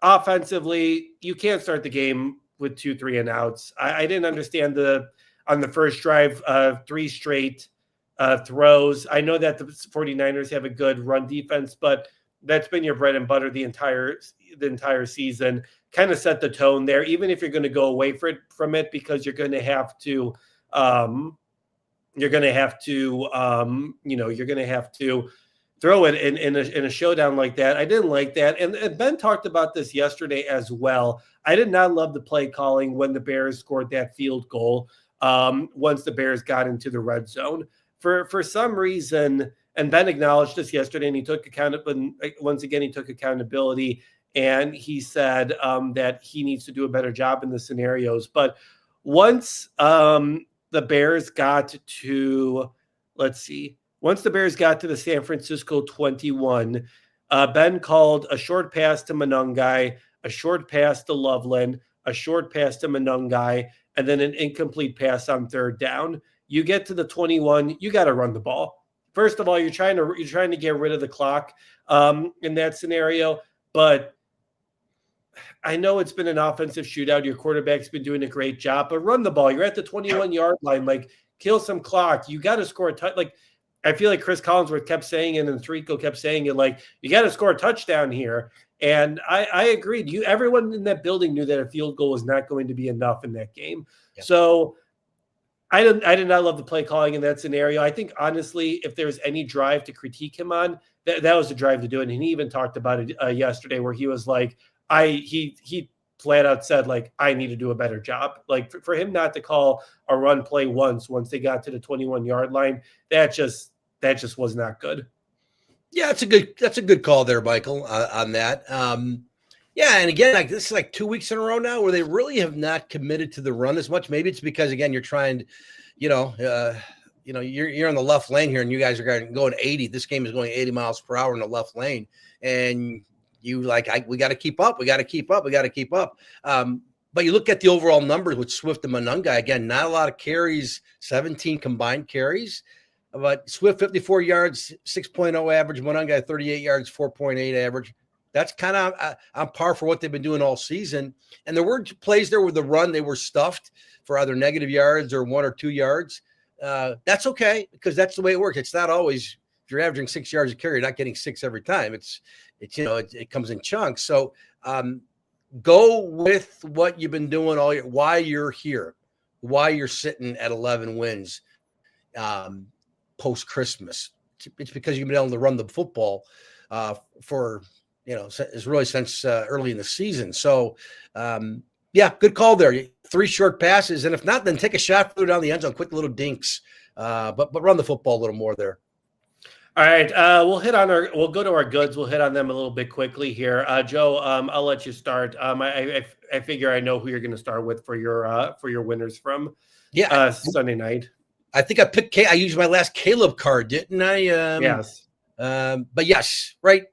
Speaker 1: offensively, you can't start the game with 2 3 and outs. I didn't understand on the first drive, 3 straight throws. I know that the 49ers have a good run defense, but that's been your bread and butter the entire season. Kind of set the tone there, even if you're going to go away from it, because you're going to have to throw it in a showdown like that. I didn't like that. And Ben talked about this yesterday as well. I did not love the play calling when the Bears scored that field goal once the Bears got into the red zone. For some reason, and Ben acknowledged this yesterday, and he took accountability, and he said that he needs to do a better job in the scenarios. But once the Bears got to, once the Bears got to the San Francisco 21, Ben called a short pass to Monangai, a short pass to Loveland, a short pass to Monangai, and then an incomplete pass on third down. You get to the 21, you got to run the ball. First of all, you're trying to get rid of the clock in that scenario, but I know it's been an offensive shootout. Your quarterback's been doing a great job, but run the ball. You're at the 21-yard line. Like, kill some clock. You got to score a touch. Like, I feel like Chris Collinsworth kept saying it, and Tirico kept saying it. Like, you got to score a touchdown here. And I agreed. Everyone in that building knew that a field goal was not going to be enough in that game. Yeah. So I did not love the play calling in that scenario. I think, honestly, if there's any drive to critique him on, that was the drive to do it. And he even talked about it yesterday, where he was like, he flat out said, like, I need to do a better job. Like, for him not to call a run play once they got to the 21-yard line, that just was not good.
Speaker 2: Yeah, that's a good call there, Michael, on that. Yeah, and again, like, this is like 2 weeks in a row now where they really have not committed to the run as much. Maybe it's because, again, you're trying, you're in the left lane here, and you guys are going 80. This game is going 80 miles per hour in the left lane, and we got to keep up. We got to keep up. But you look at the overall numbers with Swift and Monangai, again, not a lot of carries, 17 combined carries. But Swift, 54 yards, 6.0 average. Monangai, 38 yards, 4.8 average. That's kind of on par for what they've been doing all season. And there were plays there with the run. They were stuffed for either negative yards or 1 or 2 yards. That's okay, because that's the way it works. It's not always, if you're averaging 6 yards a carry, you're not getting 6 every time. It comes in chunks. So go with what you've been doing all year, why you're here, why you're sitting at 11 wins post-Christmas. It's because you've been able to run the football for – it's really since early in the season. So, yeah, good call there. 3 short passes, and if not, then take a shot through down the end zone, quick little dinks, but run the football a little more there.
Speaker 1: All right, we'll go to our goods. We'll hit on them a little bit quickly here. Joe, I'll let you start. I figure I know who you're going to start with for your winners from Sunday night.
Speaker 2: I think I used my last Caleb card, didn't I?
Speaker 1: Yes.
Speaker 2: But yes, right.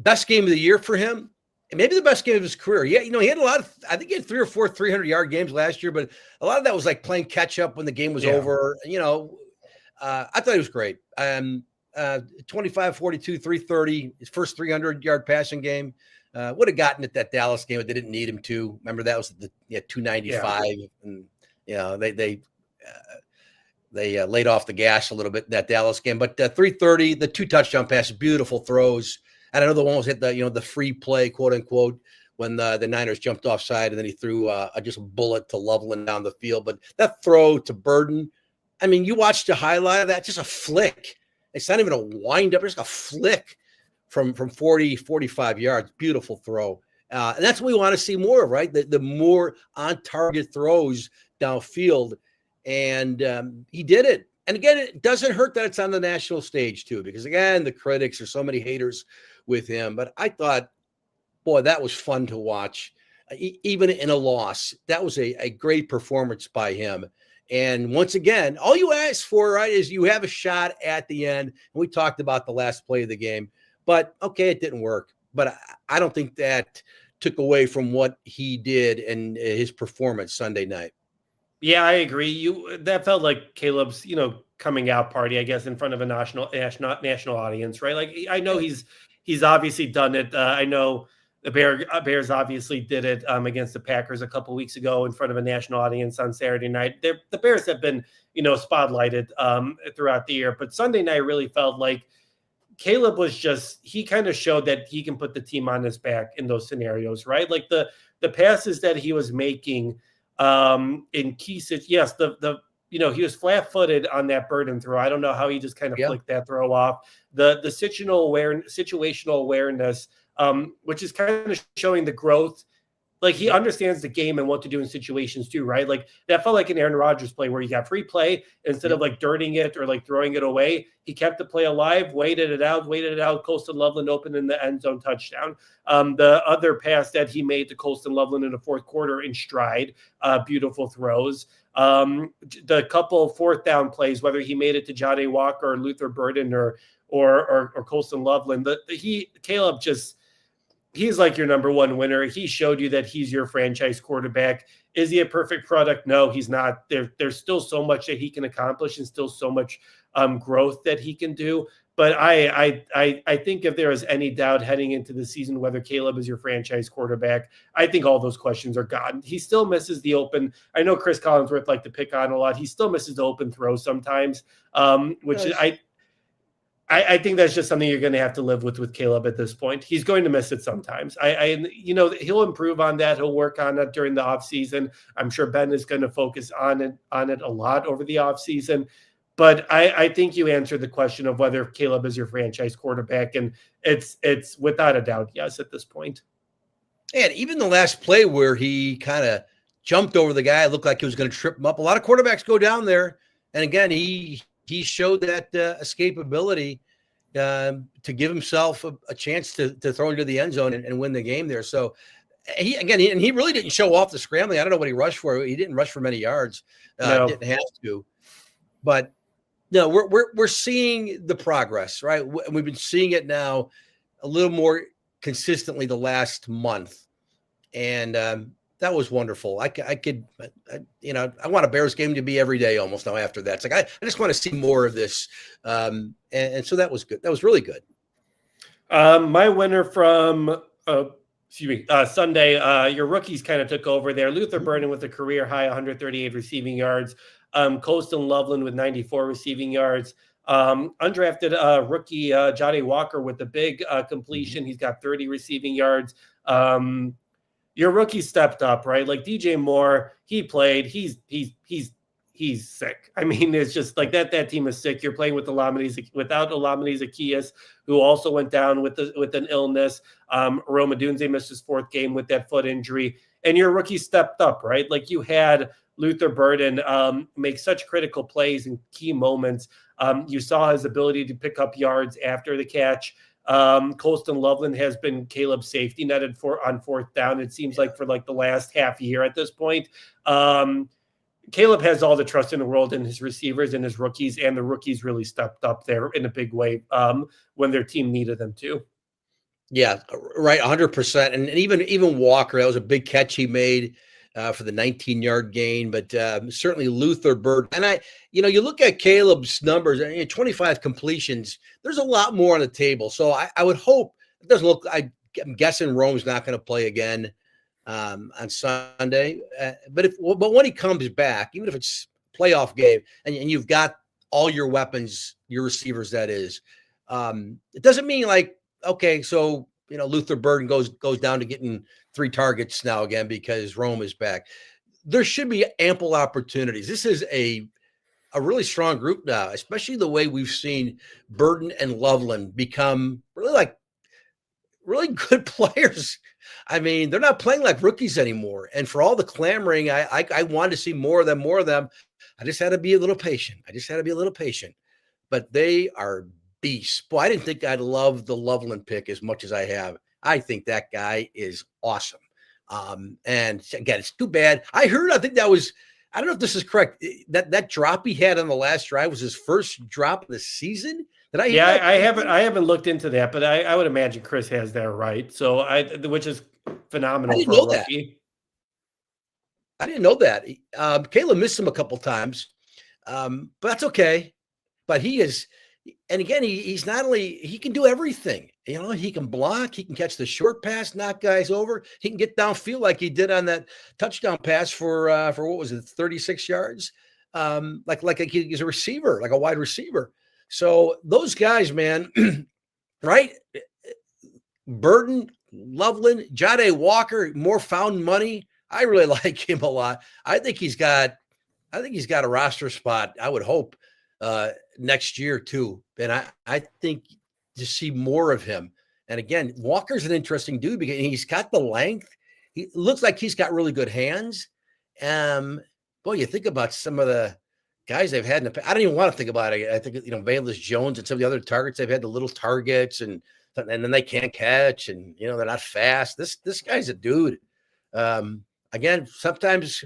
Speaker 2: Best game of the year for him, and maybe the best game of his career. Yeah, he had a lot of, I think he had 3 or 4 300-yard games last year, but a lot of that was like playing catch up when the game was over. I thought he was great. 25, 42, 330, his first 300-yard passing game. Would have gotten it that Dallas game, but they didn't need him to. Remember, that was the 295, and they laid off the gas a little bit in that Dallas game. But 330, the 2 touchdown passes, beautiful throws. And I know the one was hit the free play, quote unquote, when the Niners jumped offside, and then he threw just a bullet to Loveland down the field. But that throw to Burden, I mean, you watched the highlight of that, just a flick. It's not even a wind up, just a flick from 40, 45 yards. Beautiful throw. And that's what we want to see more of, right? The more on target throws downfield. And he did it. And again, it doesn't hurt that it's on the national stage too, because again, the critics, there's so many haters with him. But I thought, boy, that was fun to watch. Even in a loss, that was a great performance by him. And once again, all you ask for, right, is you have a shot at the end. And we talked about the last play of the game, but okay, it didn't work. But I don't think that took away from what he did and his performance Sunday night.
Speaker 1: Yeah, I agree. That felt like Caleb's, coming out party, I guess, in front of a national audience, right? Like, I know he's obviously done it. I know The Bears obviously did it against the Packers a couple weeks ago in front of a national audience on Saturday night. The Bears have been, spotlighted throughout the year, but Sunday night really felt like Caleb he kind of showed that he can put the team on his back in those scenarios, right? Like the passes that he was making in key situations. Yes, he was flat-footed on that Burden throw. I don't know how he just kind of flicked that throw off. The situational awareness, which is kind of showing the growth. Like he understands the game and what to do in situations too, right? Like that felt like an Aaron Rodgers play where you got free play instead of like dirting it or like throwing it away. He kept the play alive, waited it out. Colston Loveland open in the end zone touchdown. The other pass that he made to Colston Loveland in the fourth quarter in stride, beautiful throws. The couple fourth down plays, whether he made it to Jade Walker or Luther Burden or Colston Loveland, Caleb just. He's like your number one winner. He showed you that he's your franchise quarterback. Is he a perfect product? No, he's not. There's still so much that he can accomplish and still so much growth that he can do. But I think if there is any doubt heading into the season whether Caleb is your franchise quarterback, I think all those questions are gone. He still misses the open. I know Chris Collinsworth liked to pick on a lot. He still misses the open throw sometimes, which I think that's just something you're going to have to live with Caleb at this point. He's going to miss it sometimes. He'll improve on that. He'll work on that during the offseason. I'm sure Ben is going to focus on it a lot over the offseason. But I think you answered the question of whether Caleb is your franchise quarterback, and it's without a doubt yes at this point.
Speaker 2: And even the last play where he kind of jumped over the guy, it looked like he was going to trip him up. A lot of quarterbacks go down there, and again he showed that escapability to give himself a chance to throw into the end zone and win the game there. So he really didn't show off the scrambling. I don't know what he rushed for. He didn't rush for many yards.
Speaker 1: No.
Speaker 2: Didn't have to. But no, we're seeing the progress, right? We've been seeing it now a little more consistently the last month, and that was wonderful. I want a Bears game to be every day almost now after that. It's like, I just want to see more of this. And so that was good. That was really good.
Speaker 1: My winner from, Sunday, your rookies kind of took over there. Luther Burden with a career high 138 receiving yards. Colston Loveland with 94 receiving yards. Undrafted rookie Jade Walker with the big completion. He's got 30 receiving yards. Your rookie stepped up, right? Like DJ Moore, he played. He's sick. I mean, it's just like that team is sick. You're playing without Olamide Zaccheaus, who also went down with an illness. Rome Odunze missed his fourth game with that foot injury, and your rookie stepped up, right? Like you had Luther Burden make such critical plays in key moments. You saw his ability to pick up yards after the catch. Colston Loveland has been Caleb's safety netted on fourth down. It seems like for like the last half year at this point. Caleb has all the trust in the world in his receivers and his rookies, and the rookies really stepped up there in a big way when their team needed them to.
Speaker 2: Yeah, right, 100%. And even Walker, that was a big catch he made for the 19-yard gain. But certainly Luther Bird. And you look at Caleb's numbers, 25 completions. There's a lot more on the table. So I would hope it doesn't look. I'm guessing Rome's not going to play again on Sunday. But when he comes back, even if it's playoff game, and you've got all your weapons, your receivers, that is, it doesn't mean like, okay, so Luther Burden goes down to getting 3 targets now again because Rome is back. There should be ample opportunities. This is a really strong group now, especially the way we've seen Burden and Loveland become really good players. I mean, they're not playing like rookies anymore. And for all the clamoring, I wanted to see more of them. I just had to be a little patient. But they are beasts. Boy, I didn't think I'd love the Loveland pick as much as I have. I think that guy is awesome. And again, it's too bad. I think that was, I don't know if this is correct. That drop he had on the last drive was his first drop of the season.
Speaker 1: I haven't looked into that, but I would imagine Chris has that right. So which is phenomenal for a rookie.
Speaker 2: I didn't know that. Caleb missed him a couple times, but that's okay. But he is, and again, he's not only, he can do everything. he can block. He can catch the short pass, knock guys over. He can get downfield like he did on that touchdown pass for what was it, 36 yards? Like he's a receiver, like a wide receiver. So those guys, man, right? Burton, Loveland, Jade Walker, more found money. I really like him a lot. I think he's got a roster spot, I would hope, next year too. And I think to see more of him. And again, Walker's an interesting dude because he's got the length. He looks like he's got really good hands. Boy, you think about some of the guys they've had in the past. I don't even want to think about it. I think, Bayless Jones and some of the other targets they've had, the little targets, and then they can't catch, and they're not fast. This guy's a dude. Again, sometimes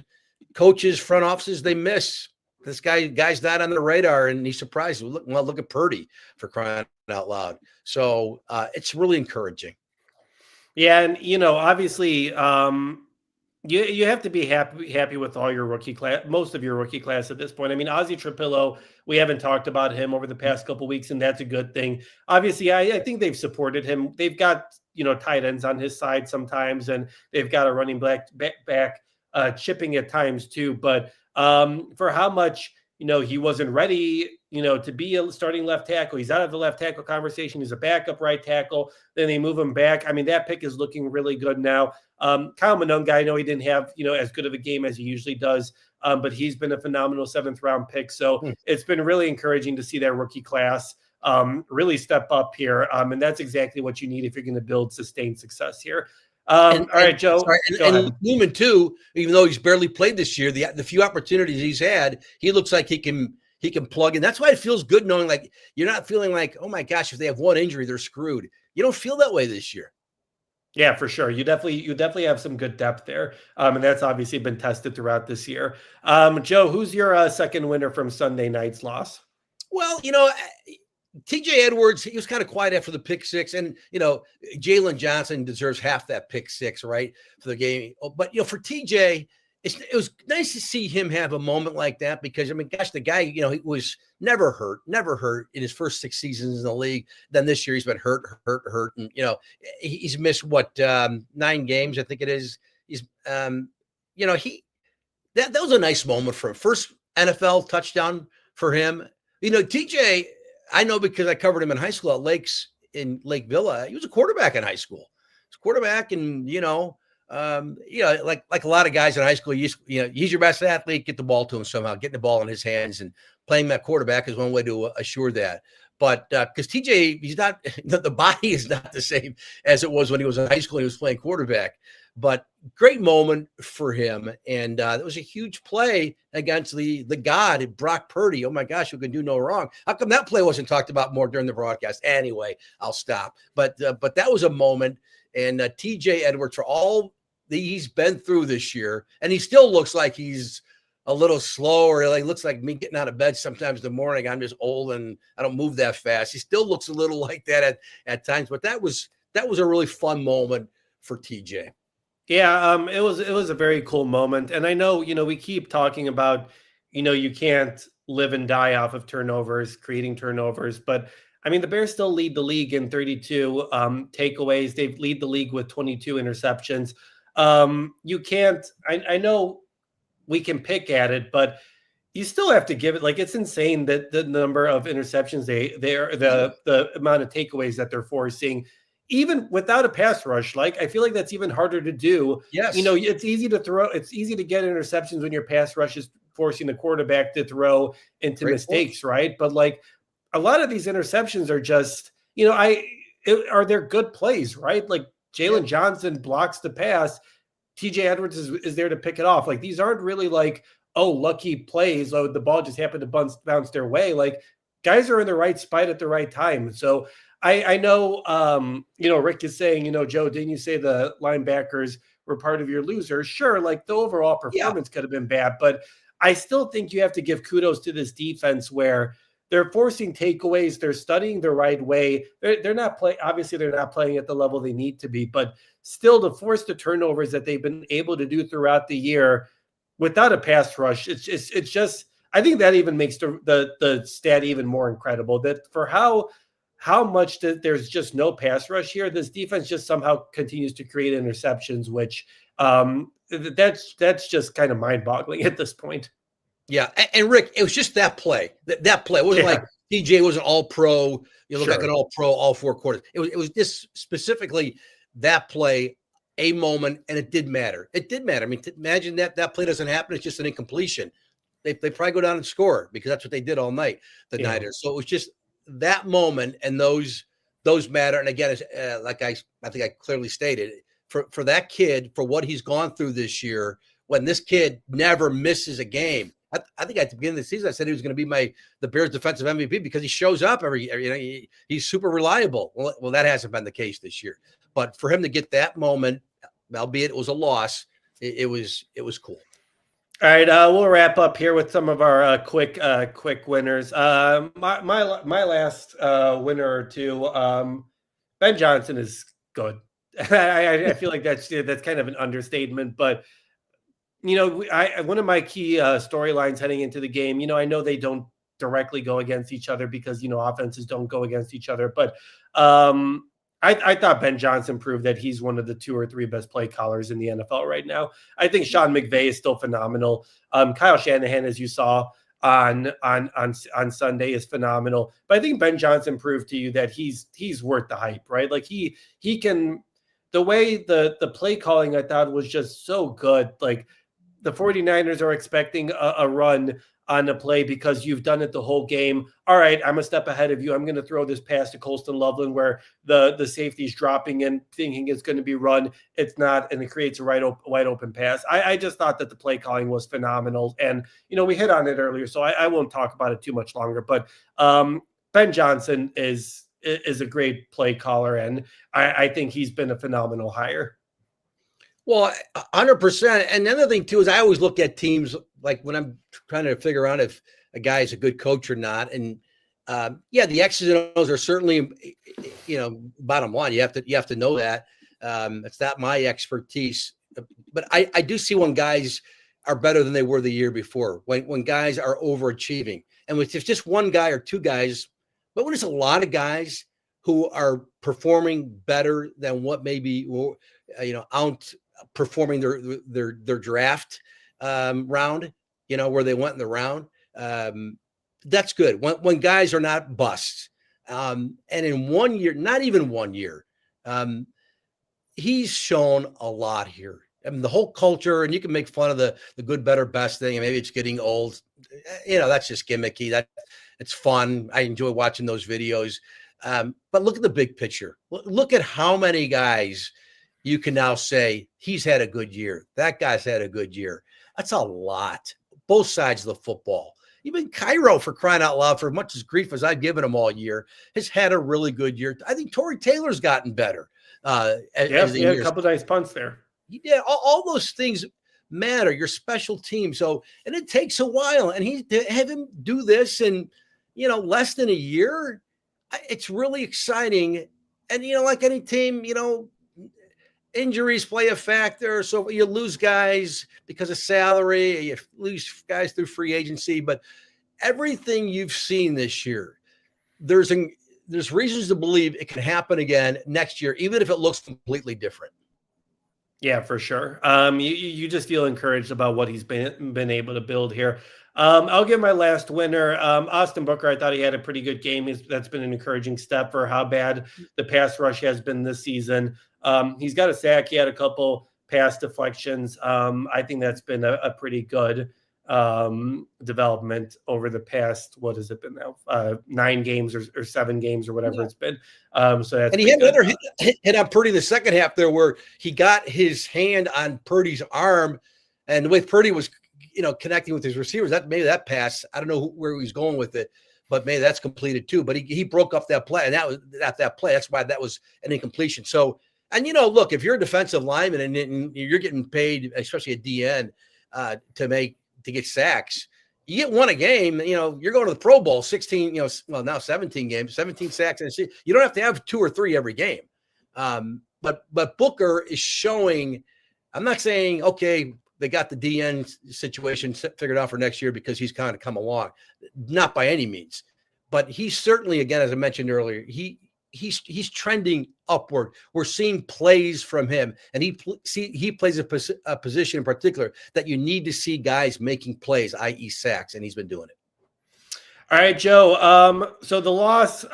Speaker 2: coaches, front offices, they miss. This guy's not on the radar, and he's surprised. Look at Purdy, for crying out loud. So it's really encouraging.
Speaker 1: Yeah, and obviously, you have to be happy with all your rookie class, most of your rookie class at this point. I mean, Ozzie Trapillo, we haven't talked about him over the past couple of weeks, and that's a good thing. Obviously, I think they've supported him. They've got tight ends on his side sometimes, and they've got a running back chipping at times too. But for how much he wasn't ready, to be a starting left tackle. He's out of the left tackle conversation. He's a backup right tackle. Then they move him back. I mean, that pick is looking really good now. Kyle Monunga, I know he didn't have, as good of a game as he usually does, but he's been a phenomenal 7th round pick. So it's been really encouraging to see that rookie class really step up here. And that's exactly what you need if you're going to build sustained success here. All right, Joe.
Speaker 2: Sorry, and Newman too, even though he's barely played this year, the few opportunities he's had, he looks like he can plug in. That's why it feels good knowing, like, you're not feeling like, oh my gosh, if they have one injury, they're screwed. You don't feel that way this year.
Speaker 1: Yeah, for sure. You definitely have some good depth there. And that's obviously been tested throughout this year. Joe, who's your second winner from Sunday night's loss?
Speaker 2: Well, TJ Edwards, he was kind of quiet after the pick six, and Jalen Johnson deserves half that pick six, right, for the game. But for TJ, it was nice to see him have a moment like that because, I mean, gosh, the guy, he was never hurt in his first 6 seasons in the league. Then this year he's been hurt, and he's missed 9 games, I think it is. He's that was a nice moment for him. First NFL touchdown for him. TJ, I know because I covered him in high school at Lake Villa. He was a quarterback in high school. He's a quarterback, and like a lot of guys in high school, he's your best athlete. Get the ball to him somehow. Getting the ball in his hands and playing that quarterback is one way to assure that. But because TJ, he's not, the body is not the same as it was when he was in high school and he was playing quarterback. But great moment for him. And it was a huge play against the god, Brock Purdy. Oh, my gosh, who can do no wrong. How come that play wasn't talked about more during the broadcast? Anyway, I'll stop. But that was a moment. And TJ Edwards, for all he's been through this year, and he still looks like he's a little slower. Like, looks like me getting out of bed sometimes in the morning. I'm just old and I don't move that fast. He still looks a little like that at times. But that was a really fun moment for TJ.
Speaker 1: Yeah, it was a very cool moment. And I know, we keep talking about, you can't live and die off of turnovers, creating turnovers. But, I mean, the Bears still lead the league in 32 takeaways. They lead the league with 22 interceptions. You can't – I know we can pick at it, but you still have to give it – like, it's insane that the number of interceptions the amount of takeaways that they're forcing – even without a pass rush, like, I feel like that's even harder to do.
Speaker 2: Yes.
Speaker 1: It's easy to throw. It's easy to get interceptions when your pass rush is forcing the quarterback to throw into mistakes, right? But like a lot of these interceptions are just, are there good plays, right? Like Jalen Johnson blocks the pass. TJ Edwards is there to pick it off. Like, these aren't really like, lucky plays. Oh, the ball just happened to bounce their way. Like, guys are in the right spot at the right time. So I know, Rick is saying, Joe, didn't you say the linebackers were part of your losers? Sure, like the overall performance could have been bad, but I still think you have to give kudos to this defense where they're forcing takeaways, they're studying the right way. They're not playing, obviously they're not playing at the level they need to be, but still to force the turnovers that they've been able to do throughout the year without a pass rush, it's just I think that even makes the stat even more incredible, that for how how much there's just no pass rush here. This defense just somehow continues to create interceptions, which that's just kind of mind-boggling at this point.
Speaker 2: Yeah, and Rick, it was just that play. That play. It wasn't like DJ was an all-pro. You look like an all-pro all 4 quarters. It was just specifically that play, a moment, and it did matter. It did matter. I mean, imagine that play doesn't happen. It's just an incompletion. They probably go down and score because that's what they did all night, the Niners. So it was just that moment, and those matter. And again, like I think I clearly stated, for that kid, for what he's gone through this year, when this kid never misses a game. I think at the beginning of the season, I said he was going to be the Bears defensive MVP because he shows up he's super reliable. Well, that hasn't been the case this year. But for him to get that moment, albeit it was a loss, it was cool.
Speaker 1: All right, we'll wrap up here with some of our quick winners. My last winner or two, Ben Johnson is good. I feel like that's kind of an understatement, but one of my key storylines heading into the game, I know they don't directly go against each other because offenses don't go against each other, but I thought Ben Johnson proved that he's one of the 2 or 3 best play callers in the NFL right now. I think Sean McVay is still phenomenal. Kyle Shanahan, as you saw on Sunday, is phenomenal. But I think Ben Johnson proved to you that he's worth the hype, right? Like he can. The way the play calling, I thought, was just so good. Like the 49ers are expecting a run on the play because you've done it the whole game. All right, I'm a step ahead of you. I'm going to throw this pass to Colston Loveland where the safety's dropping in, thinking it's going to be run. It's not, and it creates a wide open pass. I just thought that the play calling was phenomenal. And, we hit on it earlier, so I won't talk about it too much longer. But Ben Johnson is a great play caller, and I think he's been a phenomenal hire.
Speaker 2: Well, 100%. And the other thing, too, is I always look at teams like when I'm trying to figure out if a guy is a good coach or not. And, the X's and O's are certainly, bottom line. You have to know that. It's not my expertise. But I do see when guys are better than they were the year before, when guys are overachieving. And if it's just one guy or 2 guys, but when it's a lot of guys who are performing better than what maybe, outperforming their draft round, where they went in the round, that's good. When guys are not busts. And in 1 year, not even 1 year, he's shown a lot here. I mean, the whole culture, and you can make fun of the good, better, best thing, and maybe it's getting old. That's just gimmicky. It's fun. I enjoy watching those videos. But look at the big picture. Look at how many guys you can now say he's had a good year. That guy's had a good year. That's a lot. Both sides of the football. Even Cairo, for crying out loud, for as much as grief as I've given him all year, has had a really good year. I think Torrey Taylor's gotten better.
Speaker 1: He had a couple of nice punts there.
Speaker 2: Yeah, all those things matter. Your special team. So, and it takes a while. And to have him do this in, less than a year, it's really exciting. And, like any team, injuries play a factor. So you lose guys because of salary, you lose guys through free agency. But everything you've seen this year, there's reasons to believe it can happen again next year, even if it looks completely different.
Speaker 1: Yeah, for sure. You just feel encouraged about what he's been able to build here. I'll give my last winner, Austin Booker. I thought he had a pretty good game. That's been an encouraging step for how bad the pass rush has been this season. He's got a sack. He had a couple pass deflections. I think that's been a pretty good development over the past, what has it been now? 9 games or 7 games or whatever it's been. So that's, and
Speaker 2: he had another hit on Purdy in the second half there where he got his hand on Purdy's arm, and the way Purdy was, connecting with his receivers, maybe that pass, I don't know where he was going with it, but maybe that's completed too. But he broke up that play, and that was at that play. That's why that was an incompletion. So, and look, if you're a defensive lineman and you're getting paid, especially at DN, to get sacks, you get one a game, you're going to the Pro Bowl, 16, now 17 games, 17 sacks. And you don't have to have 2 or 3 every game. But Booker is showing, I'm not saying, okay, they got the DN situation figured out for next year because he's kind of come along. Not by any means. but he's certainly, again, as I mentioned earlier, he's trending upward. We're seeing plays from him, and he plays a position in particular that you need to see guys making plays, i.e. sacks, and he's been doing it.
Speaker 1: All right, Joe. So the loss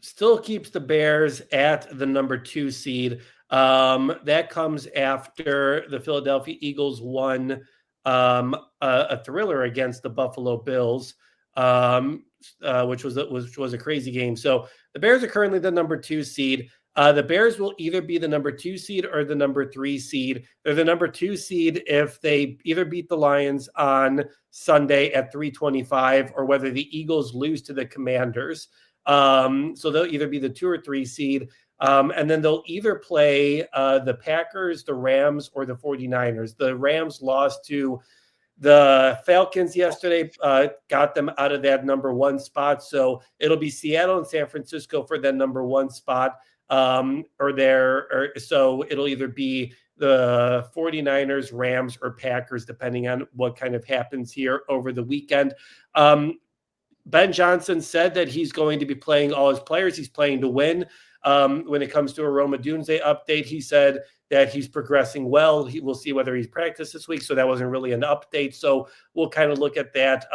Speaker 1: still keeps the Bears at the number 2 seed. That comes after the Philadelphia Eagles won a thriller against the Buffalo Bills, which was a crazy game. So the Bears are currently the number 2 seed. The Bears will either be the number 2 seed or the number 3 seed. They're the number 2 seed if they either beat the Lions on Sunday at 3:25 or whether the Eagles lose to the Commanders. So they'll either be the 2 or 3 seed. And then they'll either play the Packers, the Rams, or the 49ers. The Rams lost to the Falcons yesterday, got them out of that number 1 spot. So it'll be Seattle and San Francisco for that number 1 spot. So it'll either be the 49ers, Rams, or Packers, depending on what kind of happens here over the weekend. Ben Johnson said that he's going to be playing all his players. He's playing to win. When it comes to a Roma Dunze update, he said that he's progressing well. We'll see whether he's practiced this week, so that wasn't really an update. So we'll kind of look at that,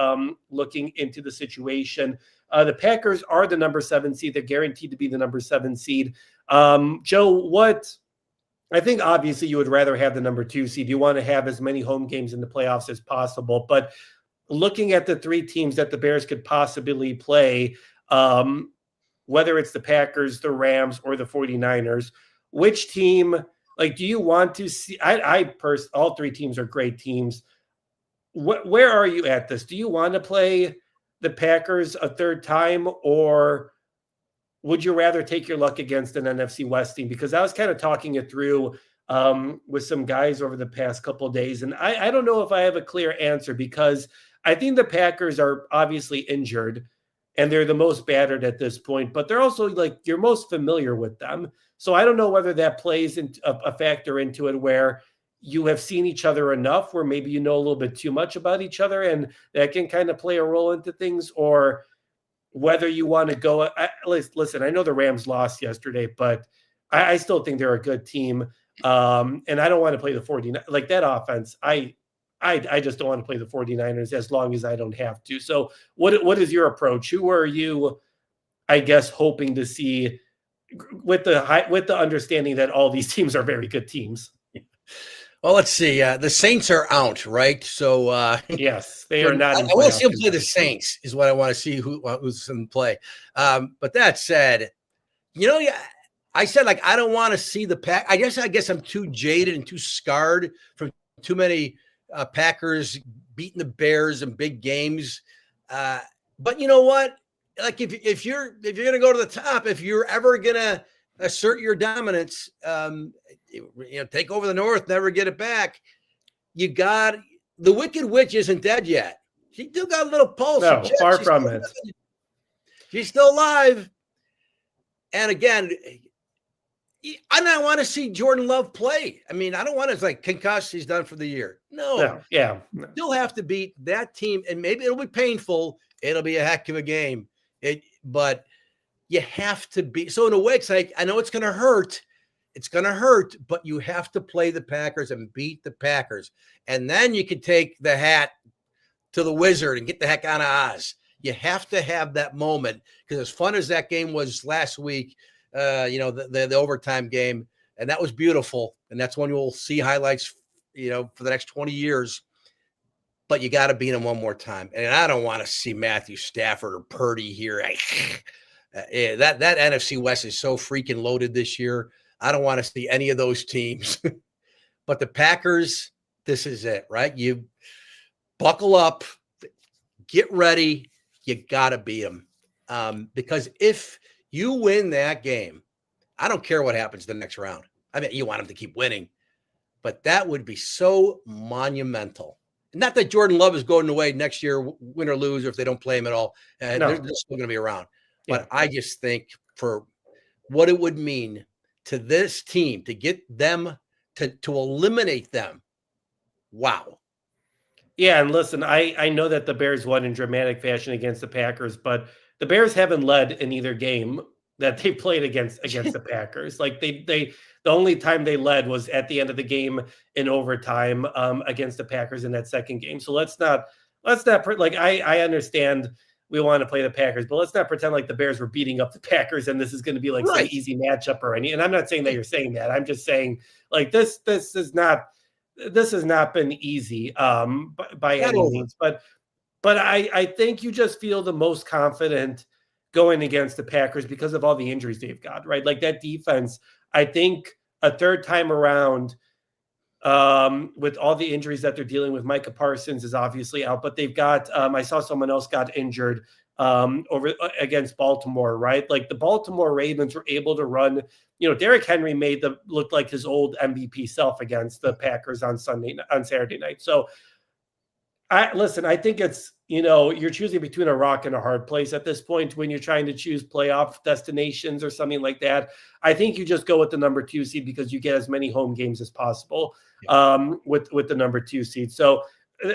Speaker 1: looking into the situation. The Packers are the number 7 seed. They're guaranteed to be the number 7 seed. Joe, I think obviously you would rather have the number 2 seed. You want to have as many home games in the playoffs as possible. But looking at the 3 teams that the Bears could possibly play, whether it's the Packers, the Rams, or the 49ers, which team, do you want to see? All 3 teams are great teams. Where are you at this? Do you want to play the Packers a third time, or would you rather take your luck against an NFC West team? Because I was kind of talking it through with some guys over the past couple of days, and I don't know if I have a clear answer, because I think the Packers are obviously injured and they're the most battered at this point, but they're also you're most familiar with them. So I don't know whether that plays a factor into it, where you have seen each other enough where maybe you know a little bit too much about each other, and that can kind of play a role into things, or whether you want to go. Listen, I know the Rams lost yesterday, but I still think they're a good team. And I don't want to play the 49ers. That offense, I just don't want to play the 49ers as long as I don't have to. So what is your approach? Who are you, I guess, hoping to see, with the understanding that all these teams are very good teams?
Speaker 2: Well, let's see. The Saints are out, right? So
Speaker 1: yes, they are not.
Speaker 2: I want to see them play the Saints. Is what I want to see who's in play. But that said, I said I don't want to see the Pack. I guess I'm too jaded and too scarred from too many Packers beating the Bears in big games. But you know what? If you're gonna go to the top, if you're ever gonna assert your dominance, take over the North, never get it back. You got the Wicked Witch isn't dead yet. She still got a little pulse.
Speaker 1: No, far from it.
Speaker 2: She's still alive. And again, I want to see Jordan Love play. I mean, I don't want to concussed, he's done for the year. No. Still have to beat that team, and maybe it'll be painful. It'll be a heck of a game. But you have to be. So in a way, it's I know it's going to hurt. It's going to hurt, but you have to play the Packers and beat the Packers. And then you can take the hat to the wizard and get the heck out of Oz. You have to have that moment, because as fun as that game was last week, the overtime game, and that was beautiful. And that's when you'll see highlights, for the next 20 years. But you got to beat them one more time. And I don't want to see Matthew Stafford or Purdy here. That NFC West is so freaking loaded this year. I don't want to see any of those teams. But the Packers, this is it, right? You buckle up, get ready. You got to beat them. Because if you win that game, I don't care what happens the next round. I mean, you want them to keep winning. But that would be so monumental. Not that Jordan Love is going away next year, win or lose, or if they don't play him at all. No. They're still going to be around. But yeah. I just think for what it would mean to this team to get them to eliminate them. Wow.
Speaker 1: Yeah, and listen, I know that the Bears won in dramatic fashion against the Packers, but the Bears haven't led in either game that they played against the Packers. Like the only time they led was at the end of the game in overtime against the Packers in that second game. So let's not like I understand we want to play the Packers, but let's not pretend like the Bears were beating up the Packers and this is going to be like some easy matchup or any. And I'm not saying that you're saying that. I'm just saying like this has not been easy by any means. But I think you just feel the most confident going against the Packers because of all the injuries they've got, right? Like that defense, I think a third time around, with all the injuries that they're dealing with, Micah Parsons is obviously out, but they've got, I saw someone else got injured over against Baltimore, right? Like the Baltimore Ravens were able to run, Derrick Henry looked like his old MVP self against the Packers on Saturday night. So I think it's, you're choosing between a rock and a hard place at this point when you're trying to choose playoff destinations or something like that. I think you just go with the number 2 seed because you get as many home games as possible with the number 2 seed. So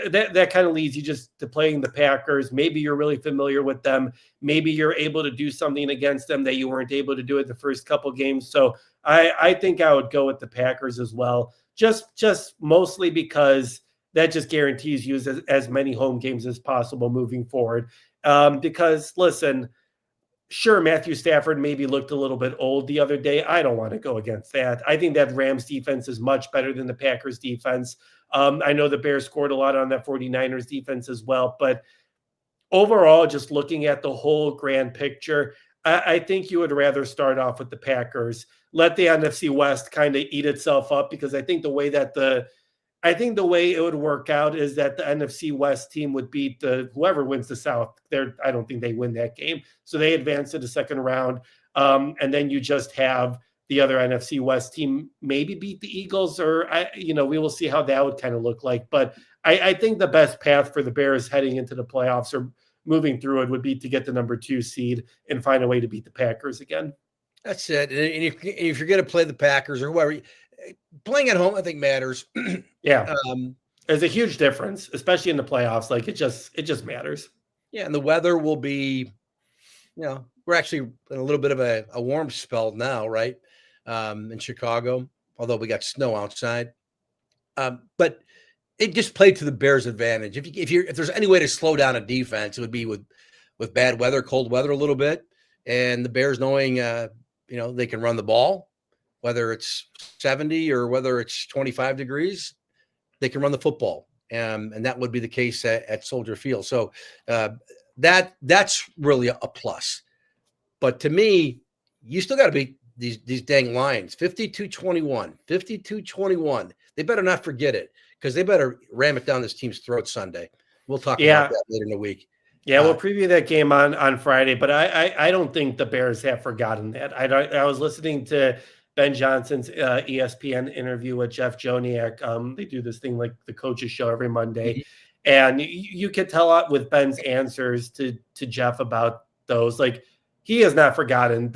Speaker 1: that kind of leads you just to playing the Packers. Maybe you're really familiar with them. Maybe you're able to do something against them that you weren't able to do it the first couple games. So I think I would go with the Packers as well, just mostly because that just guarantees you as many home games as possible moving forward. Because, listen, sure, Matthew Stafford maybe looked a little bit old the other day. I don't want to go against that. I think that Rams defense is much better than the Packers defense. I know the Bears scored a lot on that 49ers defense as well. But overall, just looking at the whole grand picture, I think you would rather start off with the Packers, let the NFC West kind of eat itself up, because I think the way it would work out is that the NFC West team would beat whoever wins the South. I don't think they win that game. So they advance to the second round. And then you just have the other NFC West team maybe beat the Eagles, or we will see how that would kind of look like. But I think the best path for the Bears heading into the playoffs or moving through it would be to get the number 2 seed and find a way to beat the Packers again.
Speaker 2: That's it. And if you're going to play the Packers or whoever, playing at home, I think matters.
Speaker 1: Yeah. There's a huge difference, especially in the playoffs. Like it just matters.
Speaker 2: Yeah. And the weather will be, we're actually in a little bit of a warm spell now, right? In Chicago, although we got snow outside. But it just played to the Bears' advantage. If there's any way to slow down a defense, it would be with bad weather, cold weather a little bit. And the Bears knowing, they can run the ball, whether it's 70 or whether it's 25 degrees, they can run the football. And that would be the case at Soldier Field. So that's really a plus. But to me, you still got to beat these dang Lions. 52-21, 52-21. They better not forget it, because they better ram it down this team's throat Sunday. We'll talk about that later in the week.
Speaker 1: Yeah, we'll preview that game on Friday, but I don't think the Bears have forgotten that. I was listening to Ben Johnson's ESPN interview with Jeff Joniak. They do this thing like the coaches show every Monday. And you could tell with Ben's answers to Jeff about those, like he has not forgotten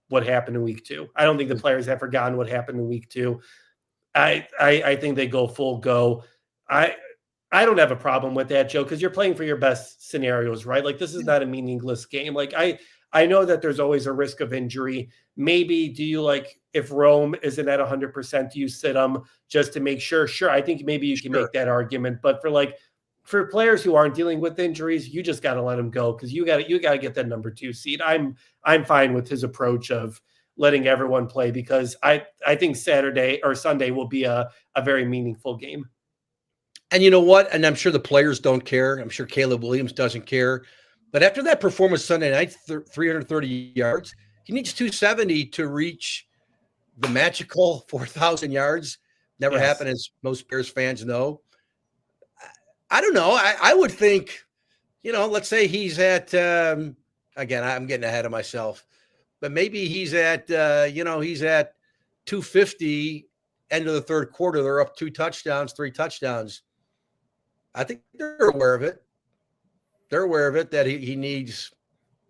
Speaker 1: what happened in week 2. I don't think the players have forgotten what happened in week 2. I think they go full go. I don't have a problem with that, Joe, because you're playing for your best scenarios, right? Like this is not a meaningless game. Like I know that there's always a risk of injury. Maybe if Rome isn't at 100%, do you sit them just to make sure? Sure, I think maybe you can make that argument. But for players who aren't dealing with injuries, you just got to let them go, because you got to get that number 2 seed. I'm fine with his approach of letting everyone play, because I think Saturday or Sunday will be a very meaningful game.
Speaker 2: And you know what? And I'm sure the players don't care. I'm sure Caleb Williams doesn't care. But after that performance Sunday night, 330 yards, he needs 270 to reach the magical 4,000 yards. Never happened, as most Bears fans know. I don't know. I would think, let's say he's at, again, I'm getting ahead of myself, but maybe he's at, he's at 250 end of the third quarter. They're up 3 touchdowns. I think they're aware of it. They're aware of it, that he needs,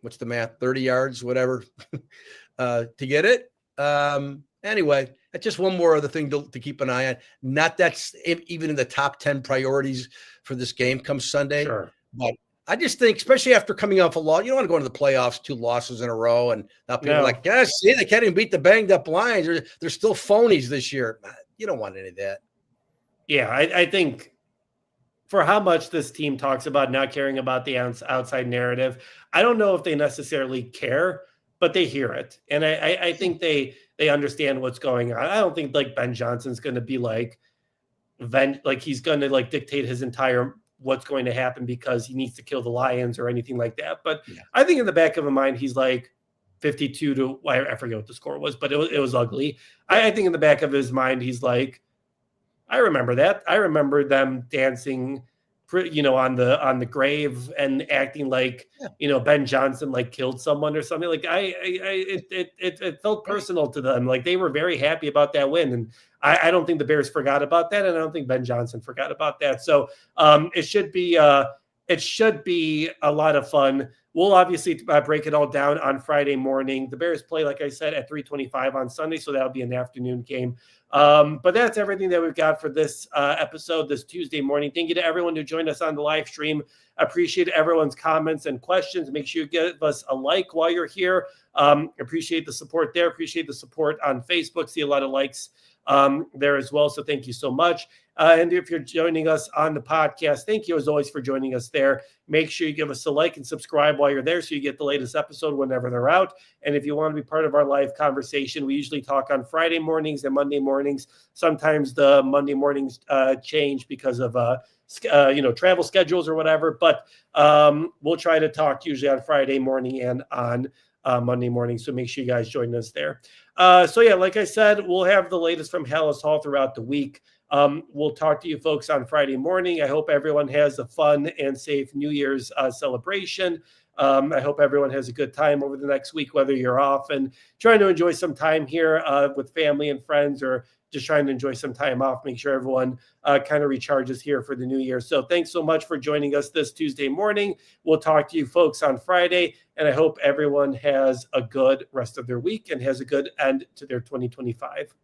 Speaker 2: what's the math, 30 yards, whatever, to get it. Anyway, that's just one more other thing to keep an eye on. Not that's even in the top 10 priorities for this game come Sunday.
Speaker 1: Sure.
Speaker 2: But I just think, especially after coming off a loss, you don't want to go into the playoffs 2 losses in a row, and now people are like, yeah, see, they can't even beat the banged up Lions. They're still phonies this year. You don't want any of that.
Speaker 1: Yeah, I think for how much this team talks about not caring about the outside narrative, I don't know if they necessarily care, but they hear it. And I think they understand what's going on. I don't think like Ben Johnson's going to be like he's going to like dictate his entire what's going to happen because he needs to kill the Lions or anything like that. But yeah. I think in the back of his mind, he's like 52 to, I forget what the score was, but it was ugly. I think in the back of his mind, he's like, I remember that. I remember them dancing, on the grave and acting like, Ben Johnson like killed someone or something. Like it felt personal to them. Like they were very happy about that win. And I don't think the Bears forgot about that. And I don't think Ben Johnson forgot about that. So it should be a lot of fun. We'll obviously break it all down on Friday morning. The Bears play, like I said, at 3:25 on Sunday, so that'll be an afternoon game. But that's everything that we've got for this episode, this Tuesday morning. Thank you to everyone who joined us on the live stream. Appreciate everyone's comments and questions. Make sure you give us a like while you're here. Appreciate the support there. Appreciate the support on Facebook. See a lot of likes there as well. So thank you so much. And if you're joining us on the podcast, thank you as always for joining us there. Make sure you give us a like and subscribe while you're there so you get the latest episode whenever they're out. And if you want to be part of our live conversation, we usually talk on Friday mornings and Monday mornings. Sometimes the Monday mornings change because of travel schedules or whatever. But we'll try to talk usually on Friday morning and on Monday morning. So make sure you guys join us there. Like I said, we'll have the latest from Hallis Hall throughout the week. We'll talk to you folks on Friday morning. I hope everyone has a fun and safe New Year's celebration. I hope everyone has a good time over the next week, whether you're off and trying to enjoy some time here with family and friends or just trying to enjoy some time off. Make sure everyone kind of recharges here for the new year. So thanks so much for joining us this Tuesday morning. We'll talk to you folks on Friday, and I hope everyone has a good rest of their week and has a good end to their 2025.